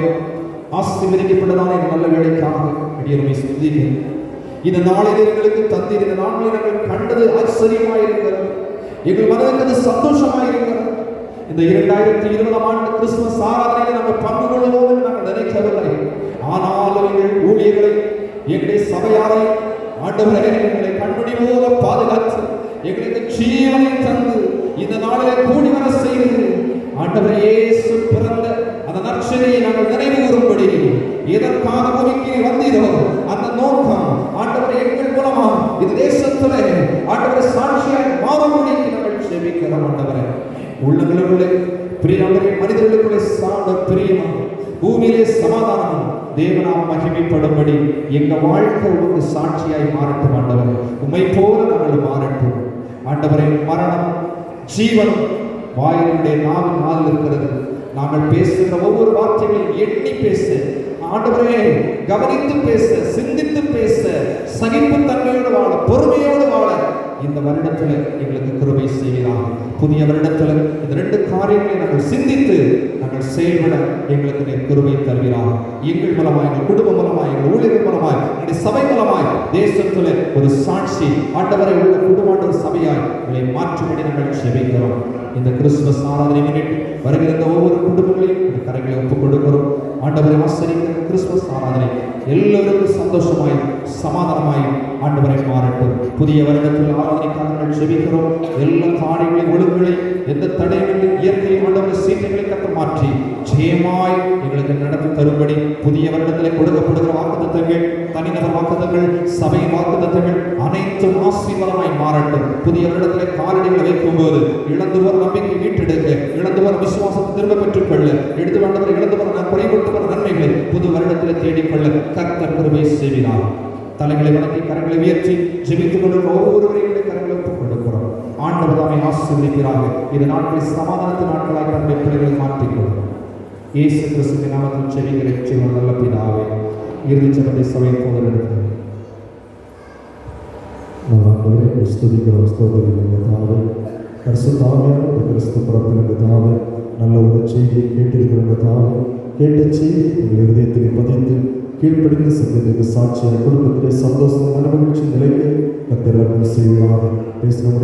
ஆசீர்வதிக்கப்பட்டதான இந்த நல்ல வேலைக்காக அடியேனை ஸ்துதிக்கிறேன். இந்த நாளில் எங்களுக்கு தந்தீர், இந்த நாளில் நாங்கள் கண்டது ஆச்சரியமாயிருக்கிறது, எங்கள் மனதிற்கு சந்தோஷமாயிருக்கிறது. இந்த 2020 ஆண்டு கிறிஸ்துமஸ் ஆராதனையில் நாங்கள் பங்கு கொள்வோம் என்று நாங்கள் நினைக்கவில்லை. ஆனாலும் எங்கள் ஊழியர்களை எங்களுடைய சபையாரை ஆண்டவரை எங்களை கண்மணி போல பாதுகாத்து எங்களுக்கு ஜீவனை தந்து இந்த நாளிலே கூடி வர செய்து ஆண்டவரே இயேசு பிறந்த அந்த நற்செய்தியை நாங்கள் நினைவு கூறும்படி எதற்காக பூமிக்கு வந்தீரோ அந்த நோக்கம் ஆண்டவரை எங்கள் மூலமா இந்த தேசத்திலே ஆண்டவரை சாட்சியாய் மாறும்படிக்கு நாங்கள் ஜெபிக்கிறோம். ஆண்டவரை உள்ளங்களுக்குள்ளே பிரியமானவரே, மனிதர்களுக்குள்ளே சாந்த பிரியமும் பூமியிலே சமாதானமும் தேவனாம் மகிமைப்படும்படி எங்க வாழ்க்கை உங்களுக்கு சாட்சியாய் மாறட்டும். ஆண்டவரை உம்மை போல நாங்கள் மாறட்டும். ஆண்டவரை மரணம் ஜீவனம் வாயிலுடைய நாவில் இருக்கிறது. நாங்கள் பேசுகிற ஒவ்வொரு வார்த்தைகளையும் எண்ணி பேச, ஆண்டவரே கவனித்து பேச, சிந்தித்து பேச, சகிப்பு தன்மையோடு வாழ, பொறுமையோடு வாழ இந்த வருடத்தில் எங்களுக்கு கிருபை செய்கிறார். புதிய வருடத்தில் இந்த 2 காரியங்களை நாங்கள் சிந்தித்து நாங்கள் செயல்பட எங்களுக்கு கிருபை தருகிறார். எங்கள் மூலமாய், எங்கள் குடும்பம் மூலமாய், எங்கள் ஊழியர்கள் மூலமாய், எங்களுடைய சபை மூலமாய் தேசத்தில் ஒரு சாட்சி ஆண்டவரை உள்ள குடும்ப சபையாய் உங்களை மாற்றும்படி நாங்கள் ஜெபிக்கிறோம். இந்த கிறிஸ்துமஸ் ஆராதனை முன்னிட்டு வருகிற ஒவ்வொரு குடும்பங்களையும் இந்த கரைகளை ஒப்புக் கொடுக்கிறோம். ஆண்டவரை ஆசரிக்கிற கிறிஸ்துமஸ் ஆராதனை எல்லோருக்கும் சந்தோஷமாய் சமாதானமாய் ஆண்டவரை மாறட்டும். புதிய வருடத்தில் ஆராதனைக்காக நாங்கள் ஜெபிக்கிறோம். எல்லா காரியங்களையும் ஒழுங்குகளை எந்த தடைகளில் இயற்கை ஆண்டவரை சீட்டைகளை கட்ட மாற்றி ஜெயமாய் எங்களுக்கு நடத்தி தரும்படி புதிய வருடத்தில் கொடுக்கப்படுகிற வாக்குத்தத்தங்கள், தனிநபர் வாக்குத்தங்கள், சபை வாக்குத்தத்தங்கள் அனைத்தும் ஆசீர்வாதமாய் மாறட்டும். புதிய வருடத்தில் காலடிகளை வைக்கும் போது இழந்து வர நம்பிக்கை மீட்டெடுக்க, இழந்து வர விசுவாசத்தை திரும்ப பெற்றுக்கொள்ள, எடுத்து வந்தவரை இழந்து வர குறைபட்டு வர நன்மைகளை புது வருடத்தில் தேடிக்கொள்ள கர்த்தர் கிருபை செய்கிறார். தலைகளை வணங்கி கரங்களை உயர்த்தி ஜெபித்துக் கொண்டிருக்கிற ஒவ்வொருவரையும் கரங்களை ஒப்புக் கொடுக்கிறோம். ஆண்டவர் தாமே ஆசீர்வதிக்கிறார்கள். இது நாட்களை சமாதானத்தின் நாட்களாக நம்முடைய பிள்ளைகளை மாற்றிக்கொள்கிறோம். இயேசு கிறிஸ்துவின் நாமத்தில் ஜெபிக்கிறேன் ஜெபம் நல்ல பிதாவே. இறுதி ஜெபத்தை சபை போகிறது. ஆண்டவரை ஸ்துதிக்கிறோம், ஸ்தோத்திரிக்கிறோம். பரிசுத்தாவே, கிறிஸ்து பிறப்பில் தாவே நல்ல ஒரு செய்தியை கேட்டிருக்கிற தாவே, கேட்ட செய்தி எங்கள் இருதயத்தில் பதிந்து கீழ்ப்படிந்து சத்தியத்துக்கு சாட்சியாக குடும்பத்திலே சந்தோஷம் மனமகிழ்ச்சி நிலைக்கு கர்த்தர் செய்வார். பேசின